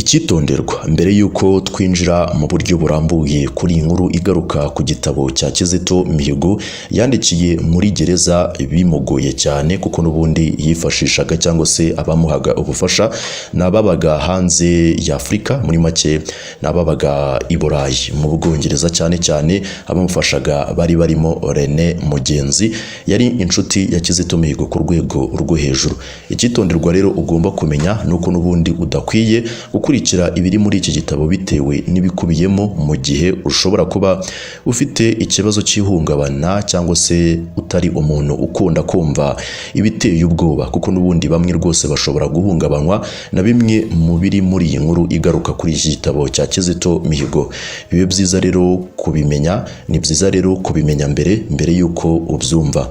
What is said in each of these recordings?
Icyitonderwa mbere yuko twinjira mu buryo burambuye kuri inkuru igaruka ku gitabo cya Kizito Mihigo yandikiye muri gereza bimugoye cyane kuko n'ubundi yifashishaga cyangwa se abamuhaga ubufasha nababaga hanze ya Afurika, muri make nababaga i Burayi mu Bwongereza, cyane cyane abamufashaga bari barimo René Mugenzi, yari inshuti ya Kizito Mihigo ku rwego rwo hejuru. Icyitonderwa rero ugomba kumenya nuko n'ubundi udakwiye gukurikira ibiri muri iki gitabo bitewe n'ibikubiyemo mu gihe ushobora kuba ufite ikibazo cy'ihungabana cyangwa se utari umuntu ukunda kumva ibiteye ubwoba, kuko n'ubundi bamwe rwose bashobora guhungabanywa na bimwe mu biri muri iyi nkuru igaruka kuri iki gitabo cya Kizito Mihigo. Bibe byiza rero kubimenya, ni byiza rero kubimenya mbere yuko ubyumva.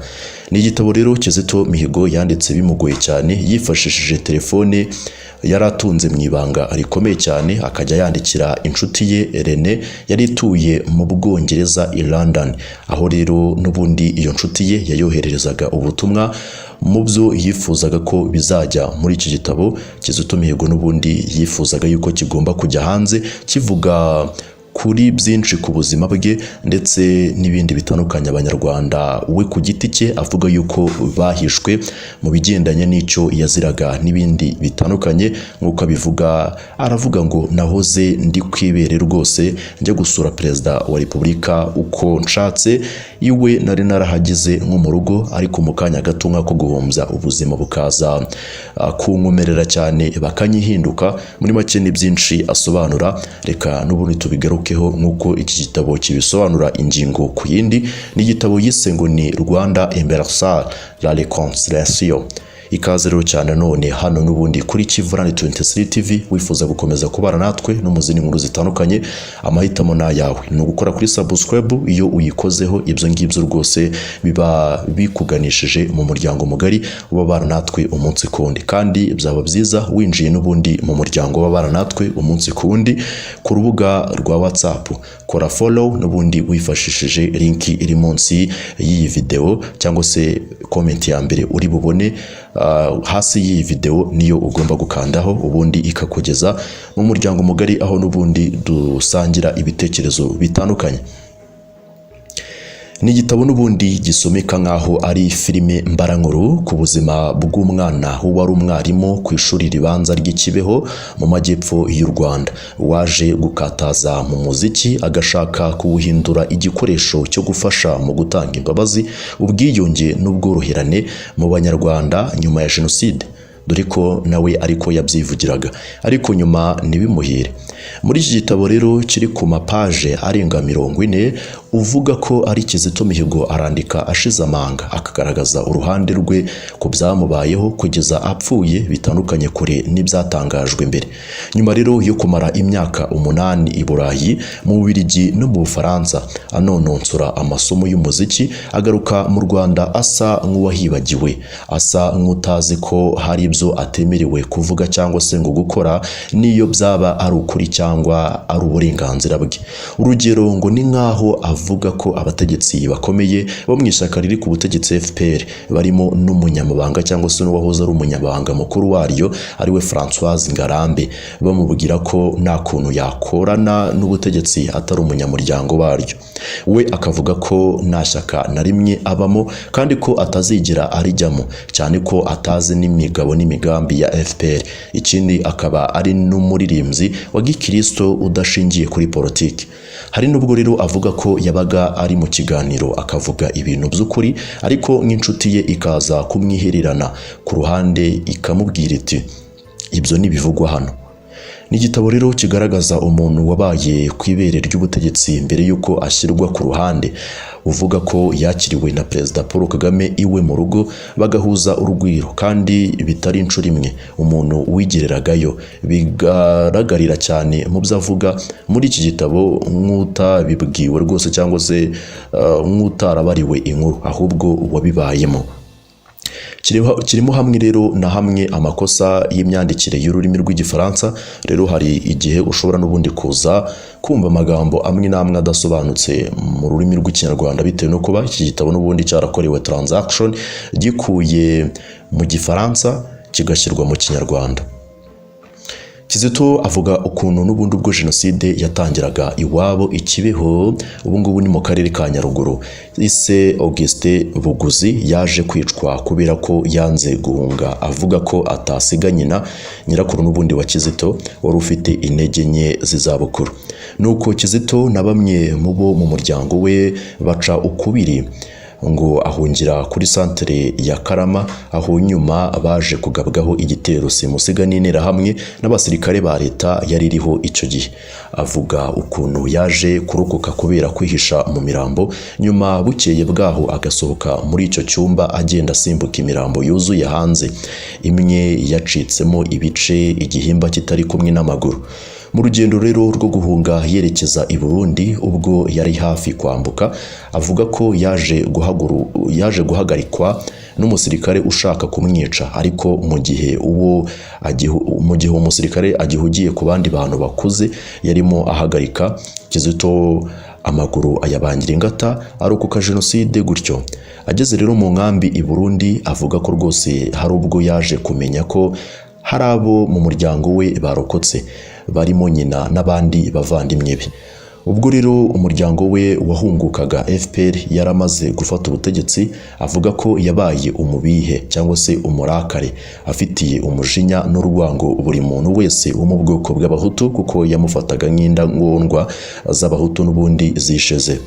Ni igitabo rero Kizito Mihigo yanditse bimugoye cyane yifashishije telefone yari atunze mu ibanga rikomeye cyane, akajya yandikira inshuti ye René yari ituye mu Bwongereza i London, aho rero n'ubundi iyo nshuti ye yayohererezaga ubutumwa mu byo yifuzaga ko bizajya muri iki gitabo. Kizito Mihigo n'ubundi yifuzaga yuko kigomba kujya hanze kivuga kuri byinshi ku buzima bwe ndetse n'ibindi bitandukanye abanyarwanda we ku giti cye avuga yuko bahishwe mu bigendanye n'icyo yaziraga n'ibindi bitandukanye. nk'uko abivuga, aravuga ngo nahoze ndi kwibere rwose njya gusura perezida wa repubulika uko nshatse, iwe nari narahagize nko mu rugo, ariko mu kanya gato nk'ako guhombya ubuzima bukaza kunkomerera cyane bakanyihinduka. Muri make ni byinshi asobanura, reka n'ubundi tubigaruke nk'uko iki gitabo kibisobanura ingingo ku yindi. Ni igitabo yise ngo ni Rwanda Universal la Reconciliation. Ikaze rero cyane none hano n'ubundi kuri Kivu 23 TV. Wifuza gukomeza kubana natwe no mu zindi nkuru zitandukanye, amahitamo na yawe ni ugukora kuri subscribe. Iyo uyikozeho ibyo ngibyo rwose biba bikuganishije mu muryango mugari ubabana natwe umunsi kundi, kandi byaba byiza winjiye n'ubundi mu muryango ubabana natwe umunsi kundi ku rubuga rwa WhatsApp. Kora follow n'ubundi wifashishije linki iri munsi y'iyi video cyangwa se comment ya mbere uri bubone hasi y'iyi video, niyo ugomba gukandaho ubundi ikakugeza mu muryango mugari aho n'ubundi dusangira ibitekerezo bitandukanye. Ni igitabo n'ubundi gisomeka nk'aho ari filime mbarankuru ku buzima bw'umwana wari umwarimu ku ishuri ribanza ry'Ikibeho mu majyepfo y'u Rwanda, waje gukataza mu muziki agashaka kuwuhindura igikoresho cyo gufasha mu gutanga imbabazi, ubwiyunge n'ubworoherane mu Banyarwanda nyuma ya Jenoside, dore ko nawe ariko yabyivugiraga, ariko nyuma ntibimuhire. Muri iki gitabo rero kiri ku mapaje arenga 40, uvuga ko ari Kizito Mihigo arandika ashize amanga, akagaragaza uruhande rwe ku byamubayeho kugeza apfuye bitandukanye kure n'ibyatangajwe mbere. Nyuma rero yo kumara imyaka 8 i Burayi, mu Bubiligi no mu Bufaransa anononsora amasomo y'umuziki, agaruka mu Rwanda asa nk'uwahibagiwe, asa nk'utazi ko hari ibyo atemerewe kuvuga cyangwa se ngo gukora niyo byaba ari ukuri cyangwa ari uburenganzira bwe. Urugero ngo ni nkaho avuga ko abategetsi bakomeye bo mu ishyaka riri ku butegetsi FPR barimo n'umunyamabanga cyangwa se n'uwahoze ari umunyamabanga mukuru waryo ariwe Françoise Ngarambe, bamubwira ko nta kuntu yakorana n'ubutegetsi atari umunyamuryango waryo. We akavuga ko nta shyaka na rimwe abamo kandi ko atazigera arijyamo, cyane ko atazi n'imigabo n'imigambi ya FPR. Ikindi akaba ari n'umuririmbyi wa gikristo udashingiye kuri politiki. Hari n'ubwo rero avuga ko yabaga ari mu kiganiro akavuga ibintu by'ukuri, ariko nk'inshuti ye ikaza kumwihererana ku ruhande ikamubwira iti ibyo ntibivugwa hano. Ni igitabo rero kigaragaza umuntu wabaye ku ibere ry'ubutegetsi mbere yuko ashyirwa ku ruhande, uvuga ko yakiriwe na Perezida Paul Kagame iwe mu rugo bagahuza urugwiro, kandi bitari inshuro imwe umuntu wigereragayo. Bigaragarira cyane mu byo avuga muri iki gitabo nk'utabibwiwe rwose cyangwa se nk'utarabariwe inkuru, ahubwo wabibayemo. Kirimo hamwe rero na hamwe amakosa y'imyandikire y'ururimi rw'igifaransa. Rero hari igihe ushobora n'ubundi kuza kumva amagambo amwe n'amwe adasobanutse mu rurimi rw'ikinyarwanda bitewe no kuba iki gitabo n'ubundi cyarakorewe transaction gikuye mu gifaransa kigashyirwa mu kinyarwanda. Kizito avuga ukuntu n'ubundi ubwo jenoside yatangiraga iwabo i Kibeho, ubu ngubu ni mu karere ka Nyaruguru, ise Auguste Buguzi yaje kwicwa kubera ko yanze guhunga, avuga ko atasiga nyina, nyirakuru n'ubundi wa Kizito wari ufite intege nke z'izabukuru. Nuko Kizito na bamwe mu bo mu muryango we baca ukubiri ngo ahungira kuri santere ya Karama, aho nyuma baje kugabwaho igitero simusiga n'interahamwe n'abasirikare ba leta yari iriho icyo gihe. Avuga ukuntu yaje kurokoka kubera kwihisha mu mirambo, nyuma bukeye bwaho agasohoka muri icyo cyumba agenda asimbuka imirambo yuzuye hanze, imwe yacitsemo ibice, igihimba kitari kumwe n'amaguru. Mu rugendo rero rwo guhunga yerekeza i Burundi, ubwo yari hafi kwambuka, avuga ko yaje guhagarikwa n'umusirikare ushaka kumwica, ariko mu gihe uwo musirikare agihugiye ku bandi bantu bakuze yarimo ahagarika, Kizito amaguru ayabangira ingata, arokoka jenoside gutyo. Ageze rero mu nkambi i Burundi, avuga ko rwose hari ubwo yaje kumenya ko hari abo mu muryango we barokotse, barimo nyina n'abandi bavandimwe be. Ubwo rero umuryango we wahungukaga FPR yaramaze gufata ubutegetsi, avuga ko yabaye umubihe cyangwa se umurakare, afitiye umujinya n'urwango buri muntu wese wo mu bwoko bw'abahutu, kuko yamufataga nk'indangondwa z'abahutu n'ubundi zisheze.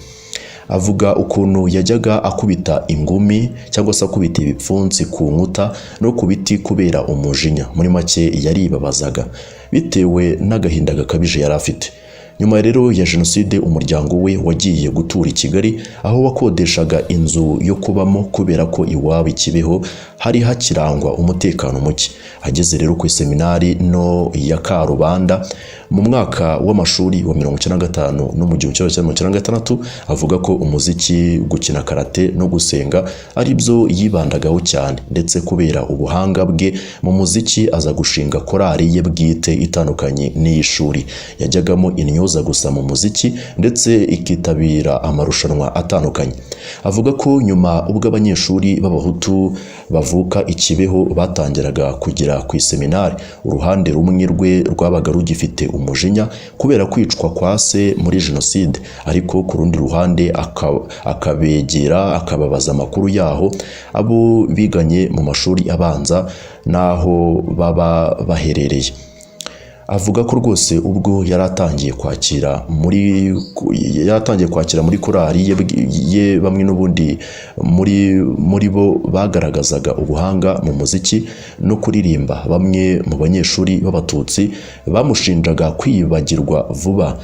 Avuga ukuntu yajyaga akubita ingumi cyangwa se akubita ibipfunsi ku nkuta no ku biti kubera umujinya. Muri make yaribabazaga bitewe n'agahinda gakabije yari afite. Nyuma rero ya jenoside umuryango we wagiye gutura i Kigali, aho wakodeshaga inzu yo kubamo kubera ko iwabo i Kibeho hari hakirangwa umutekano muke. Ageze rero ku seminari no ya Karubanda mu mwaka w'amashuri wa 1995 no mu 1996, avuga ko umuziki, gukina karate no gusenga ari byo yibandagaho cyane, ndetse kubera ubuhanga bwe mu muziki aza gushinga korali ye bwite itandukanye n'iy'ishuri yajyagamo intyoza gusa mu muziki, ndetse ikitabira amarushanwa atandukanye. Avuga ko nyuma ubwo abanyeshuri b'abahutu bavuka i Kibeho batangiraga kugera ku seminari, uruhande rumwe rwe rwabaga rugifite umujinya kubera kwicwa kwa se muri jenoside, ariko ku rundi ruhande akabegera akababaza amakuru yaho abo biganye mu mashuri abanza n'aho baba baherereye. Avuga ko rwose ubwo yaratangiye kwakira muri korali ye bamwe n'ubundi muri bo bagaragazaga ubuhanga mu muziki no kuririmba, bamwe mu banyeshuri b'abatutsi bamushinjaga kwibagirwa vuba,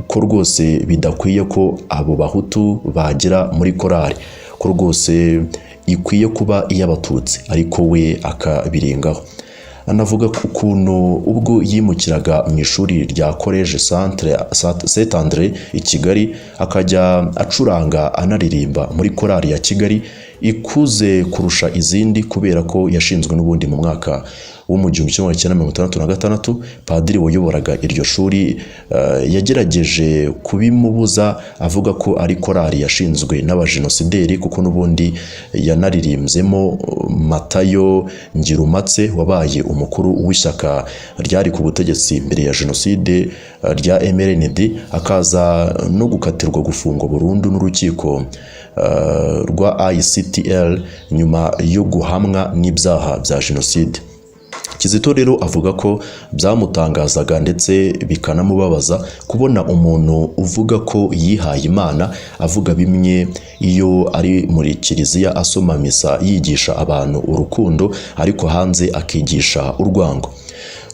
ko rwose bidakwiye ko abo bahutu bagera muri korali, ko rwose ikwiye kuba iy'abatutsi, ariko we akabirengaho. Anavuga ukuntu ubwo yimukiraga mu ishuri rya Collège Saint André i Kigali, akajya acuranga anaririmba muri korali ya Kigali ikuze kurusha izindi, kubera ko yashinzwe n'ubundi mu mwaka mu 1966. Padiri wayoboraga iryo shuri yagerageje kubimubuza, avuga ko ari korali yashinzwe n'abajenosideri, kuko n'ubundi yanaririmzemo Matayo Ngirumatse wabaye umukuru w'ishyaka ryari ku butegetsi mbere ya jenoside rya MRND, akaza no gukatirwa gufungwa burundu n'urukiko rwa ICTL nyuma yo guhamwa n'ibyaha bya jenoside. Kizito rero avuga ko byamutangazaga ndetse bikanamubabaza kubona umuntu uvuga ko yihaye Imana avuga bimwe iyo ari muri kiliziya asoma misa yigisha abantu urukundo, ariko hanze akigisha urwango.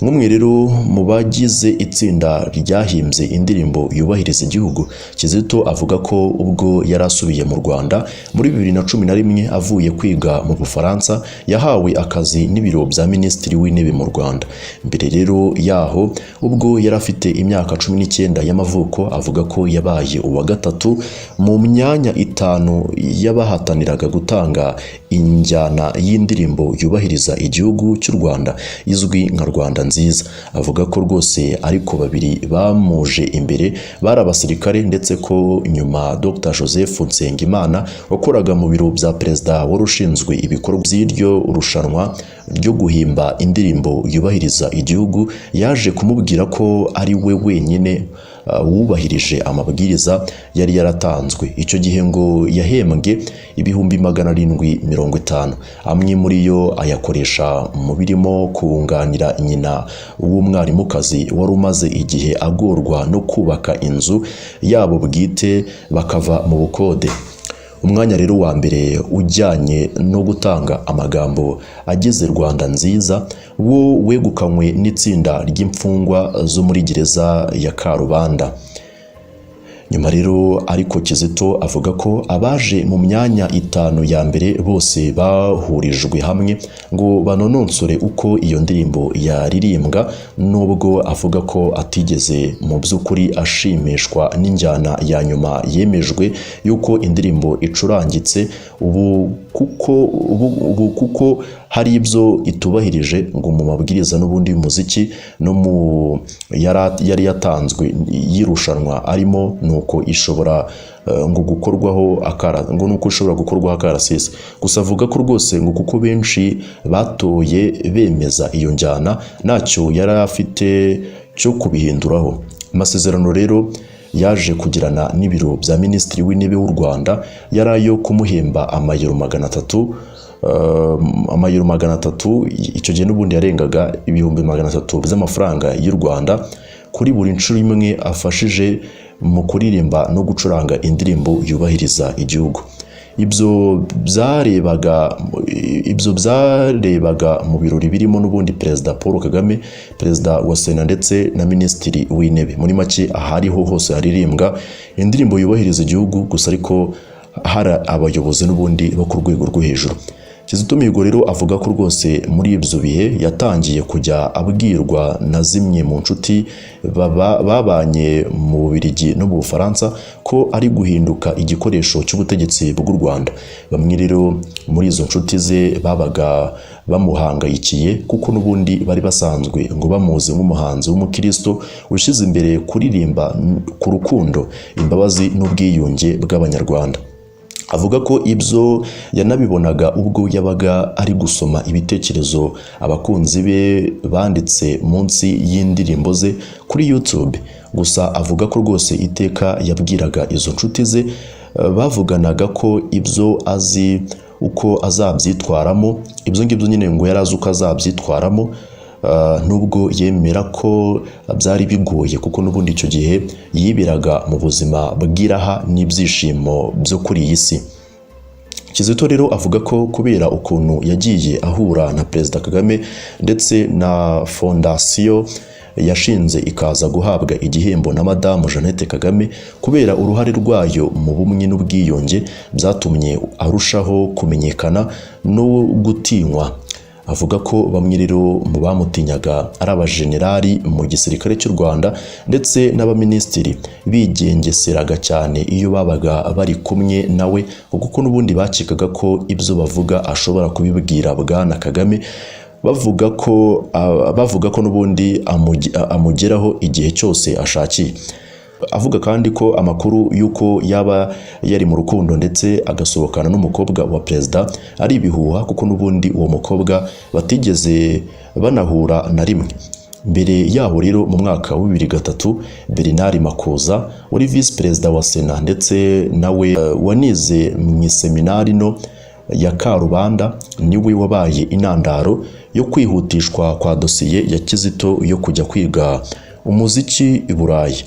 Nk'umwe rero mu bagize itsinda ryahimbye indirimbo yubahiriza igihugu, Kizito avuga ko ubwo yarasubiye mu Rwanda muri 2011 avuye kwiga mu Bufaransa, yahawe akazi n'ibiro bya Minisitiri w'Intebe mu Rwanda. Mbere rero yaho ubwo yari afite imyaka 19 y'amavuko, avuga ko yabaye uwa gatatu mu myanya 5 y'abahataniraga gutanga injyana y'indirimbo yubahiriza igihugu cy'u Rwanda izwi nka Rwanda Nziza. Avuga ko rwose ariko babiri bamuje imbere bari abasirikare, ndetse ko nyuma Dr Joseph Nsengimana wakoraga mu biro bya perezida wari ushinzwe ibikorwa by'iryo rushanwa ryo guhimba indirimbo yubahiriza igihugu yaje kumubwira ko ari we wenyine wubahirije amabwiriza yari yaratanzwe. Icyo gihe ngo yahembwe ibihumbi 750, amwe muri yo ayakoresha mu birimo kunganira nyina w'umwarimukazi wari umaze igihe agorwa no kubaka inzu yabo bwite bakava mu bukode. Umwanya rero wa mbere ujyanye no gutanga amagambo ageze Rwanda Nziza wo wegukanywe n'itsinda ry'imfungwa zo muri gereza ya Karubanda. Nyuma rero ariko Kizito avuga ko abaje mu myanya 5 ya mbere bose bahurijwe hamwe ngo banononsore uko iyo ndirimbo yaririmbwa, nubwo avuga ko atigeze mu by'ukuri ashimishwa n'injyana ya nyuma yemejwe yuko indirimbo icurangitse ubu kuko hari ibyo itubahirije ngo mu mabwiriza n'ubundi muziki no mu yari yatanzwe y'irushanwa arimo nuko ishobora ngo gukorwaho akarasisi. Gusa avuga ko rwose ngo kuko benshi batoye bemeza iyo njyana ntacyo yari afite cyo kubihinduraho. Amasezerano rero yaje kugirana n'ibiro bya Minisitiri w'Intebe w'u Rwanda yari ayo kumuhemba amayero 300, amayero 300 icyo gihe n'ubundi yarengaga ibihumbi 300 by'amafaranga y'u Rwanda kuri buri nshuro imwe afashije mu kuririmba no gucuranga indirimbo yubahiriza igihugu. Ibyo byarebaga mu birori birimo n'ubundi Perezida Paul Kagame, Perezida wa Sena ndetse na Minisitiri w'Intebe. Muri make ahariho hose haririmbwa indirimbo yubahiriza igihugu, gusa ariko hari abayobozi n'ubundi bo ku rwego rwo hejuru. Kizito Mihigo rero avuga ko rwose muri ibyo bihe yatangiye kujya abwirwa na zimwe mu nshuti babanye mu Bubiligi no mu Bufaransa ko ari guhinduka igikoresho cy'ubutegetsi bw'u Rwanda. Bamwe rero muri izo nshuti ze babaga bamuhangayikiye kuko n'ubundi bari basanzwe ngo bamuzi nk'umuhanzi w'umukristo ushize imbere kuririmba ku rukundo, imbabazi n'ubwiyunge bw'Abanyarwanda. Avuga ko ibyo yanabibonaga ubwo yabaga ari gusoma ibitekerezo abakunzi be banditse munsi y'indirimbo ze kuri YouTube. Gusa avuga ko rwose iteka yabwiraga izo nshuti ze bavuganaga ko ibyo azi uko azabyitwaramo, ibyo ngibyo nyine ngo yari azi uko azabyitwaramo, nubwo yemera ko byari bigoye kuko n'ubundi icyo gihe yibiraga mu buzima bw'iraha n'ibyishimo byo kuri iyi si. Kizito rero avuga ko kubera ukuntu yagiye ahura na Perezida Kagame ndetse na fondasiyo yashinze ikaza guhabwa igihembo na Madamu Jeannette Kagame kubera uruhare rwayo mu bumwe n'ubwiyunge byatumye arushaho kumenyekana no gutinywa. Avuga ko bamwe rero mu bamutinyaga ari abajenerali mu gisirikare cy'u Rwanda ndetse n'abaminisitiri bigengeseraga cyane iyo babaga bari kumwe nawe, kuko n'ubundi bakekaga ko ibyo bavuga ashobora kubibwira Bwana Kagame, bavuga ko n'ubundi amugeraho igihe cyose ashakiye. Avuga kandi ko amakuru y'uko yaba yari mu rukundo ndetse agasohokana n'umukobwa wa perezida ari ibihuha, kuko n'ubundi uwo mukobwa batigeze banahura na rimwe. Mbere yaho rero mu mwaka wa 2003 Bernard Makuza wari vice perezida wa Sena ndetse nawe wanize mu seminari no ya Karubanda niwe wabaye intandaro yo kwihutishwa kwa dosiye ya Kizito yo kujya kwiga umuziki i Burayi.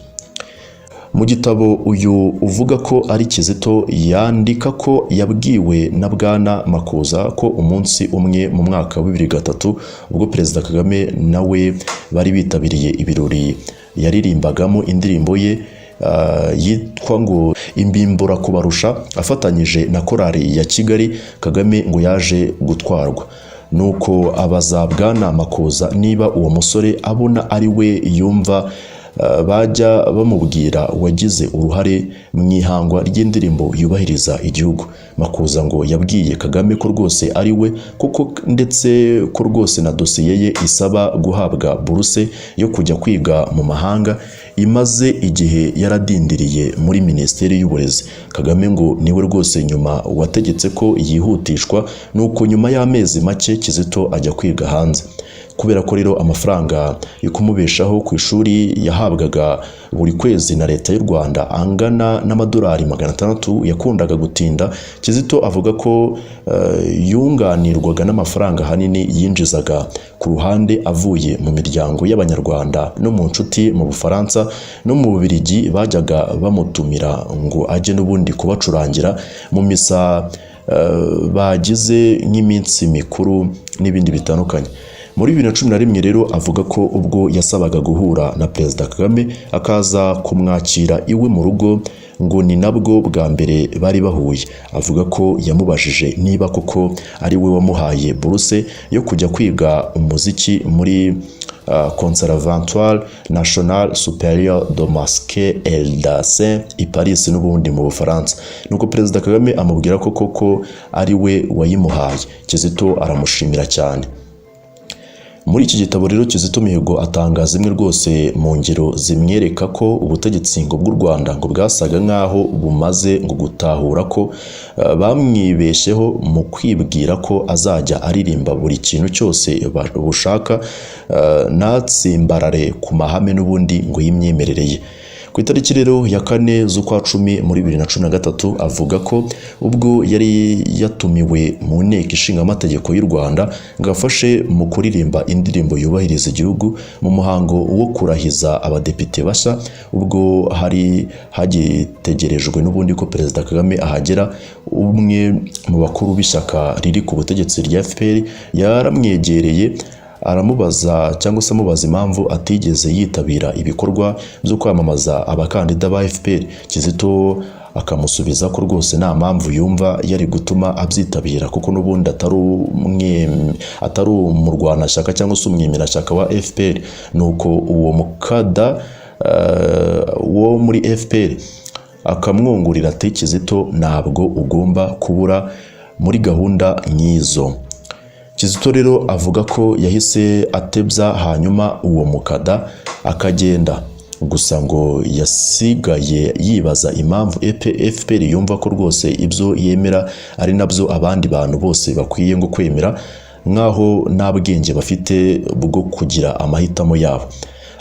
Mu gitabo uyu uvuga ko ari Kizito yandika ko yabwiwe na Bwana Makuza ko umunsi umwe mu mwaka wa 2003 ubwo Perezida Kagame nawe bari bitabiriye ibirori yaririmbagamo indirimbo ye yitwa ngo Imbimbura kubarusha afatanyije na korali ya Kigali, Kagame ngo yaje gutwarwa. Nuko abaza Bwana Makuza niba uwo musore abona ari we yumva bajya bamubwira wagize uruhare mu ihangwa ry'indirimbo yubahiriza igihugu. Makuza ngo yabwiye Kagame ko rwose ari we kuko ndetse ko rwose na dosiye ye isaba guhabwa buruse yo kujya kwiga mu mahanga imaze igihe yaradindiriye muri Minisiteri y'Uburezi. Kagame ngo niwe rwose nyuma wategetse ko yihutishwa, nuko nyuma y'amezi make Kizito ajya kwiga hanze. Kubera ko rero amafaranga yo kumubeshaho ku ishuri yahabwaga buri kwezi na leta y'u Rwanda angana n'amadolari 600 yakundaga gutinda, Kizito avuga ko yunganirwaga n'amafaranga hanini yinjizaga ku ruhande avuye mu miryango y'Abanyarwanda no mu nshuti mu Bufaransa no mu Bubiligi bajyaga bamutumira ngo ajye n'ubundi kubacurangira mu misa bagize nk'iminsi mikuru n'ibindi bitandukanye. Muri 2011 rero avuga ko ubwo yasabaga guhura na Perezida Kagame akaza kumwakira iwe mu rugo ngo ni nabwo bwa mbere bari bahuye. Avuga ko yamubajije niba koko ari we wamuhaye buruse yo kujya kwiga umuziki muri Conservatoire National Supérieur de Musique et d'Art i Paris n'ubundi mu Bufaransa. Nuko Perezida Kagame amubwira ko koko ari we wayimuhaye. Kizito aramushimira cyane. Muri iki gitabo rero Kizito Mihigo atanga zimwe rwose mu ngero zimwereka ko ubutegetsi ngo bw'u Rwanda ngo bwasaga nkaho bumaze ngo gutahura ko bamwibeshyeho mu kwibwira ko azajya aririmba buri kintu cyose bushaka natsimbarare ku mahame n'ubundi ngo y'imyemerere ye. Ku itariki rero ya 4 z'ukwa 10 muri 2013 avuga ko ubwo yari yatumiwe mu nteko ishinga amategeko y'u Rwanda ngo afashe mu kuririmba indirimbo yubahiriza igihugu mu muhango wo kurahiza abadepite bashya, ubwo hari hagitegerejwe n'ubundi ko Perezida Kagame ahagera, umwe mu bakuru b'ishyaka riri ku butegetsi rya FPR yaramwegereye aramubaza cyangwa se amubaza impamvu atigeze yitabira ibikorwa byo kwamamaza abakandida ba FPR. Kizito akamusubiza ko rwose nta mpamvu yumva yari gutuma abyitabira kuko n'ubundi atari umurwanashyaka cyangwa se umwemerashyaka wa FPR. Nuko uwo mukada wo muri FPR akamwungurira ati Kizito ntabwo ugomba kubura muri gahunda nk'izo. Kizito rero avuga ko yahise atebya hanyuma uwo mukada akagenda, gusa ngo yasigaye yibaza impamvu FPR yumva ko rwose ibyo yemera ari nabyo abandi bantu bose bakwiye ngo kwemera, nkaho nta bwenge bafite bwo kugira amahitamo yabo.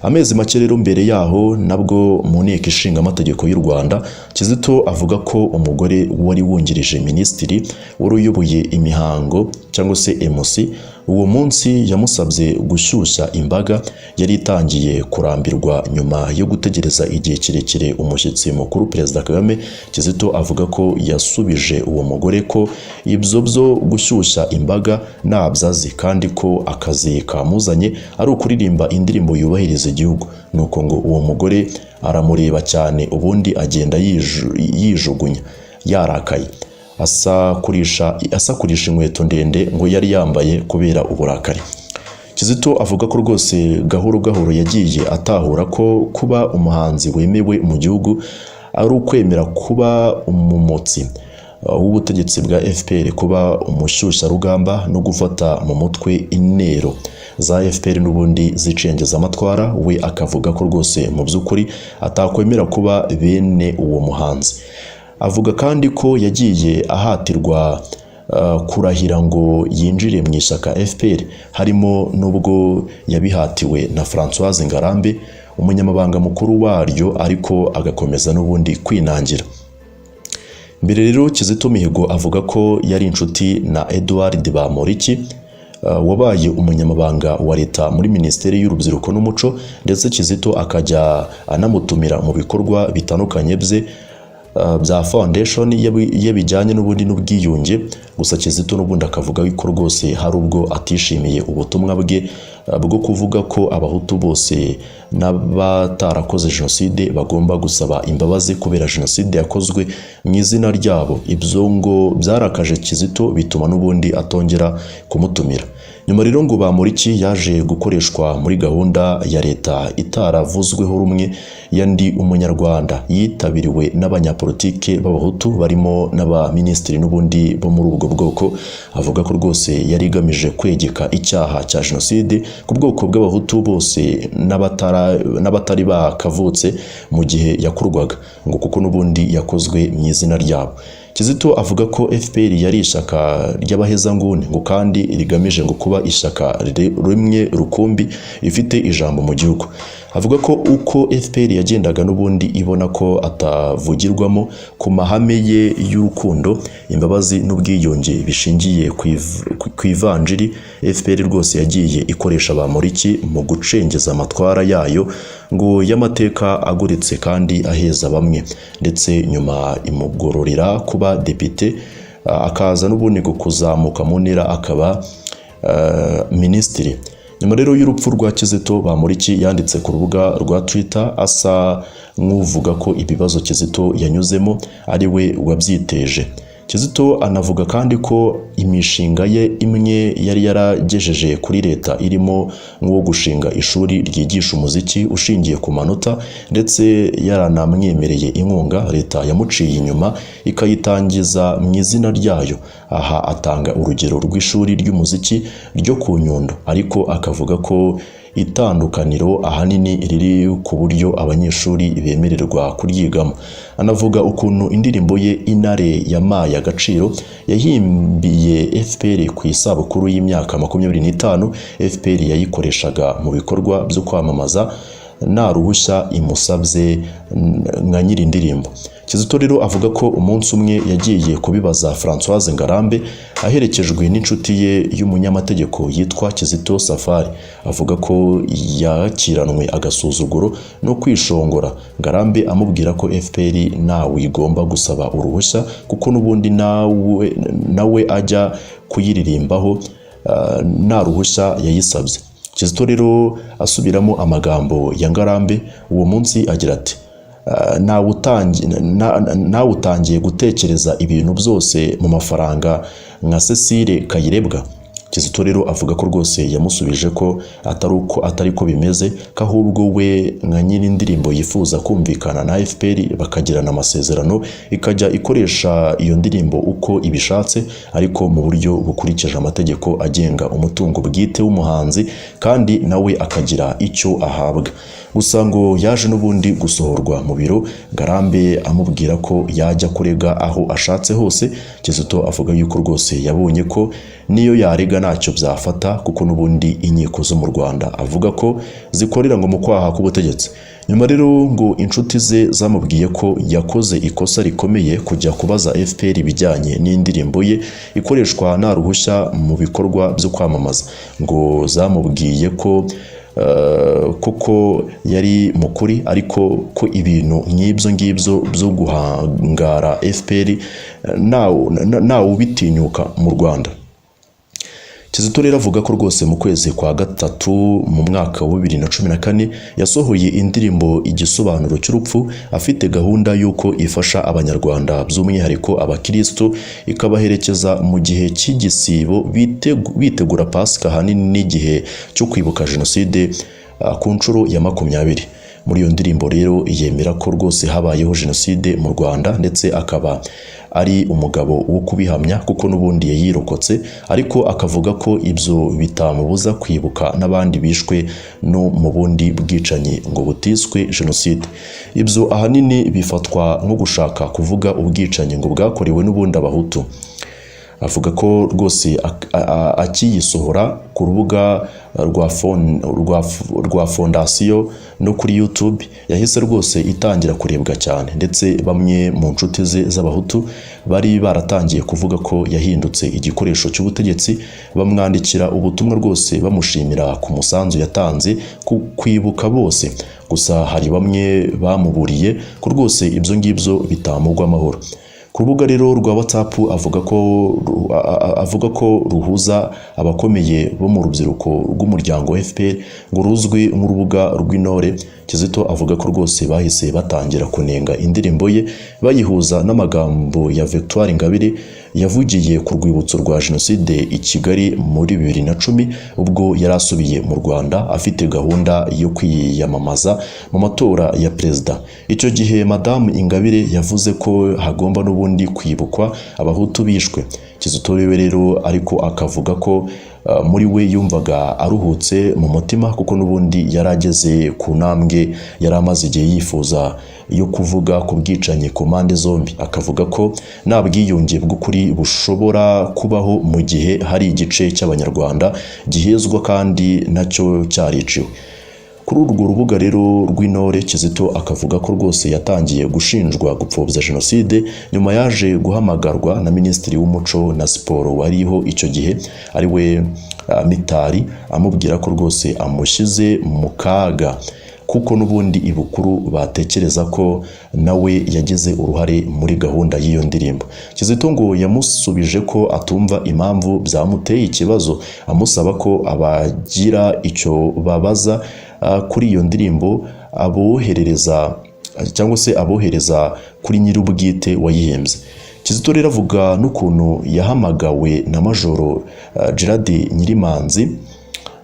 Amezi make rero mbere yaho nabwo mu nteko ishinga amategeko y'u Rwanda, Kizito avuga ko umugore wari wungirije minisitiri wari uyoboye imihango cyangwa se MC uwo munsi yamusabye gushyushya imbaga yari itangiye kurambirwa nyuma yo gutegereza igihe kirekire umushyitsi mukuru Perezida Kagame. Kizito avuga ko yasubije uwo mugore ko ibyo byo gushyushya imbaga ntabyazi kandi ko akazi kamuzanye ari ukuririmba indirimbo yubahiriza igihugu. Nuko ngo uwo mugore aramureba cyane ubundi agenda yijugunya yarakaye asakurisha inkweto ndende ngo yari yambaye kubera uburakari. Kizito avuga ko rwose gahoro gahoro yagiye atahura ko kuba umuhanzi wemewe mu gihugu ari ukwemera kuba umumotsi w'ubutegetsi bwa FPR, kuba umushyushya rugamba no gufata mu mutwe intero za FPR n'ubundi zicengeza amatwara. We akavuga ko rwose mu by'ukuri atakwemera kuba bene uwo muhanzi. Avuga kandi ko yagiye ahatirwa kurahira ngo yinjire mu ishyaka FPR, harimo n'ubwo yabihatiwe na Françoise Ngarambe umunyamabanga mukuru waryo, ariko agakomeza n'ubundi kwinangira. Mbere rero Kizito Mihigo avuga ko yari inshuti na Edouard Bamporiki wabaye umunyamabanga wa leta muri Minisiteri y'Urubyiruko n'Umuco, ndetse Kizito akajya anamutumira mu bikorwa bitandukanye bye bya foundation bijyanye n'ubundi n'ubwiyunge. Gusa Kizito n'ubundi akavuga ko rwose hari ubwo atishimiye ubutumwa bwe bwo kuvuga ko abahutu bose n'abatarakoze jenoside bagomba gusaba imbabazi kubera jenoside yakozwe mu izina ryabo. Ibyo ngo byarakaje Kizito bituma n'ubundi atongera kumutumira. nyuma rero ngo Bamporiki yaje gukoreshwa muri gahunda ya leta itaravuzweho rumwe yandi umunyarwanda yitabiriwe n'abanyapolitike b'abahutu barimo n'abaminisitiri n'ubundi bo muri ubwo bwoko. Avuga ko rwose yari igamije kwegeka icyaha cya jenoside ku bwoko bw'abahutu bose n'abatari bakavutse mu gihe yakurwaga, ngo kuko n'ubundi yakozwe mu izina ryabo. Kizito avuga ko FPR yari ishyaka ry'abahezanguni ngo kandi rigamije ngo kuba ishyaka rimwe rukumbi ifite ijambo mu gihugu. Avuga ko uko FPR yagendaga n'ubundi ibona ko atavugirwamo ku mahame ye y'urukundo, imbabazi n'ubwiyunge bishingiye ku ivanjiri, FPR rwose yagiye ikoresha Bamporiki mu gucengeza amatwara yayo ngo y'amateka agoretse kandi aheza bamwe, ndetse nyuma imugororera kuba depite, akaza n'ubundi kuzamuka mu ntera akaba minisitiri. Nyuma rero y'urupfu rwa Kizito, Bamporiki yanditse ku rubuga rwa Twitter asa nk'uvuga ko ibibazo Kizito yanyuzemo ari we wabyiteje. Kizito anavuga kandi ko imishinga ye imwe yari yaragejeje kuri leta irimo nk'uwo gushinga ishuri ryigisha umuziki ushingiye ku manota, ndetse yaranamwemereye inkunga leta yamuciye inyuma ikayitangiza mu izina ryayo. Aha atanga urugero rw'ishuri ry'umuziki ryo ku Nyundo, ariko akavuga ko itandukaniro ahanini riri ku buryo abanyeshuri bemererwa kuryigamo. Anavuga ukuntu indirimbo ye Intare yamaye agaciro yahimbiye FPR ku isabukuru y'imyaka 25 FPR yayikoreshaga mu bikorwa byo kwamamaza nta ruhushya imusabye nka nyiri indirimbo. Kizito rero avuga ko umunsi umwe yagiye kubibaza Françoise Ngarambe aherekejwe n'inshuti ye y'umunyamategeko yitwa Kizito Safari. Avuga ko yakiranwe agasuzuguro no kwishongora, Ngarambe amubwira ko FPR nawe igomba gusaba uruhushya kuko n'ubundi nawe ajya kuyiririmbaho nta ruhushya yayisabye. Kizito rero asubiramo amagambo ya Ngarambe uwo munsi agira ati nawe utangiye gutekereza ibintu byose mu mafaranga nka Cecile Kayirebwa. Kizito rero avuga ko rwose yamusubije ko atari ko bimeze, ko ahubwo we nka nyiri indirimbo yifuza kumvikana na FPR bakagirana amasezerano ikajya ikoresha iyo ndirimbo uko ibishatse, ariko mu buryo bukurikije amategeko agenga umutungo bwite w'umuhanzi, kandi nawe akagira icyo ahabwa. Gusa ngo yaje n'ubundi gusohorwa mu biro, Ngarambe amubwira ko yajya kurega aho ashatse hose. Kizito avuga yuko rwose yabonye ko niyo yarega ntacyo byafata kuko n'ubundi inkiko zo mu Rwanda avuga ko zikorera ngo mu kwaha k'ubutegetsi. Nyuma rero ngo inshuti ze zamubwiye ko yakoze ikosa rikomeye kujya kubaza FPR ibijyanye n'indirimbo ye ikoreshwa nta ruhushya mu bikorwa byo kwamamaza, ngo zamubwiye ko kuko yari mukuri, ariko ko ibintu nk'ibyo ngibyo byo guhangara FPR nawe ubitinyuka mu Rwanda. Kizito rero avuga ko rwose mu kwezi kwa gatatu mu mwaka wa 2014 yasohoye indirimbo Igisobanuro cy'urupfu, afite gahunda y'uko ifasha abanyarwanda by'umwihariko abakristo, ikabaherekeza mu gihe cy'igisibo bitegura Pasika hanini n'igihe cyo kwibuka jenoside ku nshuro ya 20. Muri iyo ndirimbo rero yemera ko rwose habayeho jenoside mu Rwanda, ndetse akaba ari umugabo wo kubihamya kuko n'ubundi yayirokotse, ariko akavuga ko ibyo bitamubuza kwibuka n'abandi bishwe no mu bundi bwicanyi ngo butiswe jenoside. Ibyo ahanini bifatwa nko gushaka kuvuga ubwicanyi ngo bwakorewe n'ubundi abahutu. Avuga ko rwose akiyisohora ku rubuga rwa fondasiyo no kuri YouTube yahise rwose itangira kurebwa cyane, ndetse bamwe mu nshuti ze z'abahutu bari baratangiye kuvuga ko yahindutse igikoresho cy'ubutegetsi, bamwandikira ubutumwa rwose bamushimira ku musanzu yatanze ku kwibuka bose. Gusa hari bamwe bamuburiye ko rwose ibyo ngibyo bitamugwa amahoro. Ku rubuga rero rwa WhatsApp avuga ko ruhuza abakomeye bo mu rubyiruko rw'umuryango FPR ngo ruzwi nk'urubuga rw'intore. Kizito avuga ko rwose bahise batangira kunenga indirimbo ye bayihuza n'amagambo ya Victoire Ingabire yavugiye ku rwibutso rwa Jenoside i Kigali muri 2010 ubwo yari asubiye mu Rwanda afite gahunda yo kwiyamamaza mu matora ya perezida. Icyo gihe Madame Ingabire yavuze ko hagomba n'ubundi kwibukwa abahutu bishwe. Kizito rero ariko akavuga ko muri we yumvaga aruhutse mu mutima kuko n'ubundi yarageze ku ntambwe yari amaze igihe yifuza yo kuvuga ku bwicanyi ku mpande zombi. Akavuga ko nta bwiyunge bw'ukuri bushobora kubaho mu gihe hari igice cy'abanyarwanda gihezwa kandi nacyo cyariciwe. Kuri urwo rubuga rero rw'Intore, Kizito akavuga ko rwose yatangiye gushinjwa gupfobya Jenoside nyuma yaje guhamagarwa na Minisitiri w'Umuco na Siporo wariho icyo gihe ari we Mitari, amubwira ko rwose amushyize mu kaga kuko n'ubundi ibukuru batekereza ko nawe yagize uruhare muri gahunda y'iyo ndirimbo. Kizito ngo yamusubije ko atumva impamvu byamuteye ikibazo, amusaba ko abagira icyo babaza kuri iyo ndirimbo aboherereza cyangwa se abohereza kuri nyir'ubwite wayihembye. Kizito rero avuga n'ukuntu yahamagawe na Majoro Gerard Nyirimanzi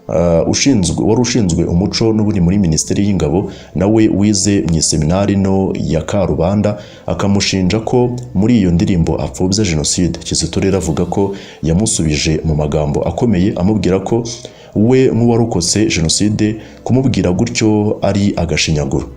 wari ushinzwe umuco n'ubundi muri Minisiteri y'Ingabo, nawe wize mu iseminari no ya Karubanda, akamushinja ko muri iyo ndirimbo apfobya Jenoside. Kizito rero avuga ko yamusubije mu magambo akomeye amubwira ko we nk'uwarokotse Jenoside kumubwira gutyo ari agashinyaguro.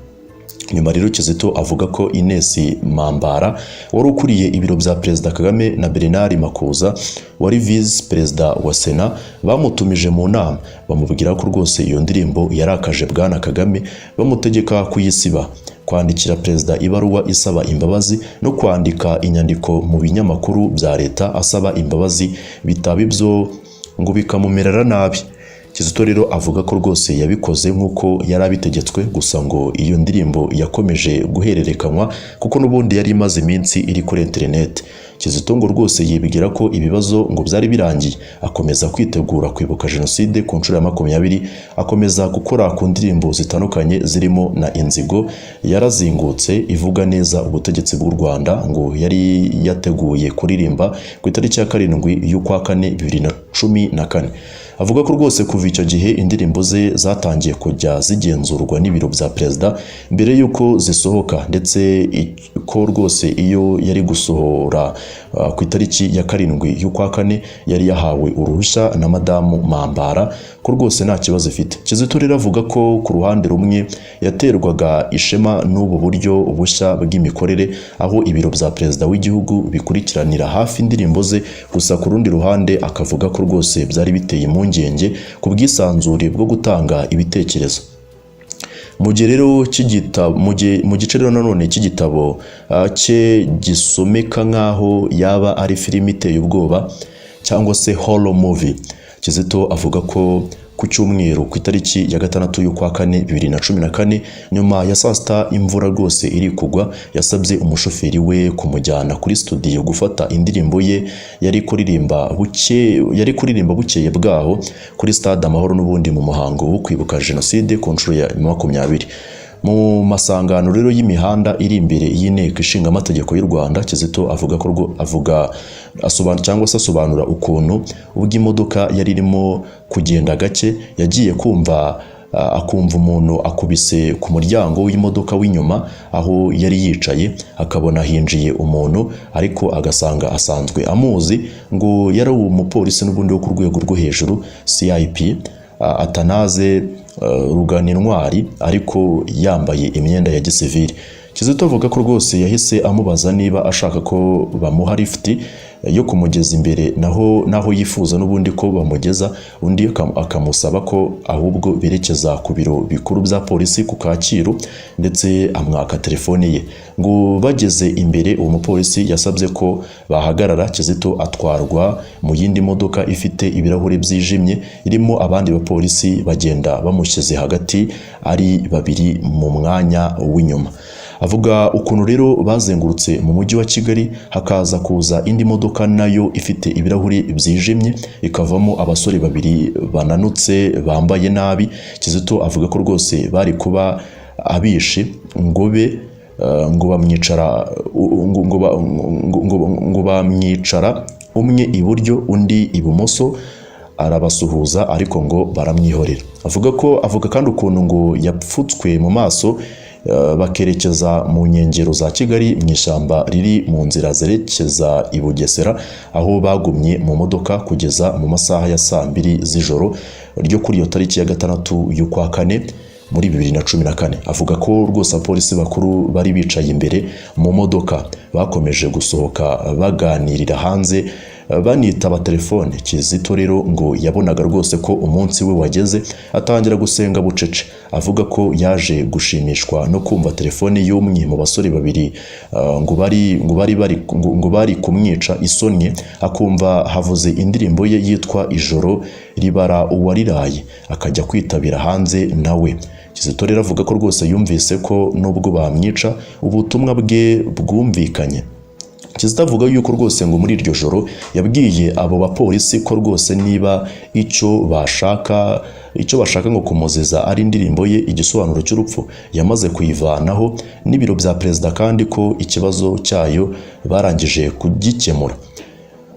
Nyuma rero Kizito avuga ko Ines Mambara wari ukuriye ibiro bya Perezida Kagame na Bernard Makuza wari Vice Perezida wa Sena bamutumije mu nama bamubwira ko rwose iyo ndirimbo yarakaje Bwana Kagame, bamutegeka kuyisiba, kwandikira Perezida ibaruwa isaba imbabazi no kwandika inyandiko mu binyamakuru bya leta asaba imbabazi, bitaba ibyo ngo bikamumerera nabi. Kizito rero avuga ko rwose yabikoze nk'uko yari abitegetswe, gusa ngo iyo ndirimbo yakomeje guhererekanywa kuko n'ubundi yari imaze iminsi iri kuri internet. Kizito ngo rwose yibwira ko ibibazo ngo byari birangiye, akomeza kwitegura kwibuka Jenoside ku nshuro ya 20, akomeza gukora ku ndirimbo zitandukanye zirimo na Inzigo yarazingutse ivuga neza ubutegetsi bw'u Rwanda, ngo yari yateguye kuririmba ku itariki ya 7 y'ukwa 4 2014. Avuga ko rwose kuva icyo gihe indirimbo ze zatangiye kujya zigenzurwa n'ibiro bya Perezida mbere y'uko zisohoka, ndetse ko rwose iyo yari gusohora ku itariki ya 7 y'ukwa 4 yari yahawe uruhushya na Madamu Mambara ko rwose nta kibazo ifite. Kizito rero avuga ko ku ruhande rumwe yaterwaga ishema n'ubu buryo bushya bw'imikorere, aho ibiro bya Perezida w'igihugu bikurikiranira hafi indirimbo ze, gusa ku rundi ruhande akavuga ko rwose byari biteye impungenge ku bwisanzure bwo gutanga ibitekerezo. Mu gihe rero mu gice rero nanone cy'igitabo cye gisomeka nk'aho yaba ari filimi iteye ubwoba cyangwa se horror movie, Kizito avuga ko ku cyumweru ku itariki ya 6 y'ukwa 4 2014 nyuma ya saa sita imvura rwose iri kugwa, yasabye umushoferi we kumujyana kuri studio gufata indirimbo ye yari kuririmba bukeye bwaho kuri Stade Amahoro n'ubundi mu muhango wo kwibuka Jenoside ku nshuro ya 20. Mu masangano rero y'imihanda iri imbere y'inteko ishinga amategeko y'u Rwanda, Kizito avuga ko asobanura ukuntu ubwo imodoka yari irimo kugenda gake yagiye akumva umuntu akubise ku muryango w'imodoka w'inyuma aho yari yicaye, akabona hinjiye umuntu ariko agasanga asanzwe amuzi, ngo yari umupolisi n'ubundi wo ku rwego rwo hejuru CIP Atanaze Ruganintwari ariko yambaye imyenda ya gisivili. Kizito avuga ko rwose yahise amubaza niba ashaka ko bamuha lift yo kumugeza imbere naho yifuza n'ubundi ko bamugeza, undi akamusaba ko ahubwo berekeza ku biro bikuru bya polisi ku Kacyiru, ndetse amwaka telefone ye. Ngo bageze imbere uwo mupolisi yasabye ko bahagarara, Kizito atwarwa mu yindi modoka ifite ibirahuri byijimye irimo abandi bapolisi, bagenda bamushyize hagati ari babiri mu mwanya w'inyuma. Avuga ukuntu rero bazengurutse mu mujyi wa Kigali, hakaza kuza indi modoka nayo ifite ibirahuri byijimye ikavamo abasore babiri bananutse bambaye nabi. Kizito avuga ko rwose bari kuba abishi ngo be ngo bamwicara umwe iburyo undi ibumoso arabasuhuza ariko ngo baramwihorera. Avuga kandi ukuntu ngo yapfutswe mu maso bakerekeza mu nkengero za Kigali mu ishyamba riri mu nzira zerekeza i Bugesera, aho bagumye mu modoka kugeza mu masaha ya saa 2 z'ijoro ryo kuri iyo tariki ya 6 y'ukwa kane muri 2014. Avuga ko rwose abapolisi bakuru bari bicaye imbere mu modoka bakomeje gusohoka baganirira hanze banitaba telefone. Kizito rero ngo yabonaga rwose ko umunsi we wageze, atangira gusenga bucece. Avuga ko yaje gushimishwa no kumva telefone y'umwe mu basore babiri ngo bari kumwica isonye, akumva havuze indirimbo ye yitwa Ijoro ribara uwariraye, akajya kwitabira hanze nawe. Kizito rero avuga ko rwose yumvise ko nubwo bamwica ubutumwa bwe bwumvikanye. Kizito avuga yuko rwose ngo muri iryo joro yabwiye abo bapolisi ko rwose niba icyo bashaka ngo kumuziza ari indirimbo ye Igisobanuro cy'urupfu, yamaze kuyivanaho n'ibiro bya perezida, kandi ko ikibazo cyayo barangije kugikemura.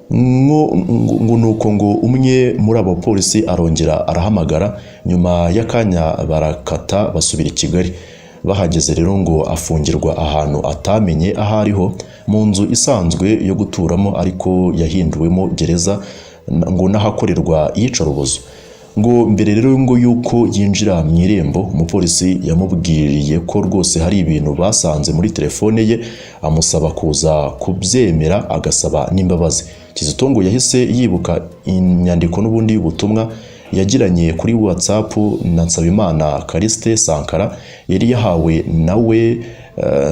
Nuko ngo umwe muri abo bapolisi arongera arahamagara, nyuma y'akanya barakata basubira i Kigali. Bahageze rero ngo afungirwa ahantu atamenye aho ariho, mu nzu isanzwe yo guturamo ariko yahinduwemo gereza ngo n'ahakorerwa iyicarubozo. Ngo mbere rero ngo yuko yinjira mu irembo, umupolisi yamubwiriye ko rwose hari ibintu basanze muri telefone ye, amusaba kuza kubyemera agasaba n'imbabazi. Kizito ngo yahise yibuka inyandiko n'ubundi y'ubutumwa yagiranye kuri WhatsApp na Nsabimana Callixte Sankara yari yahawe nawe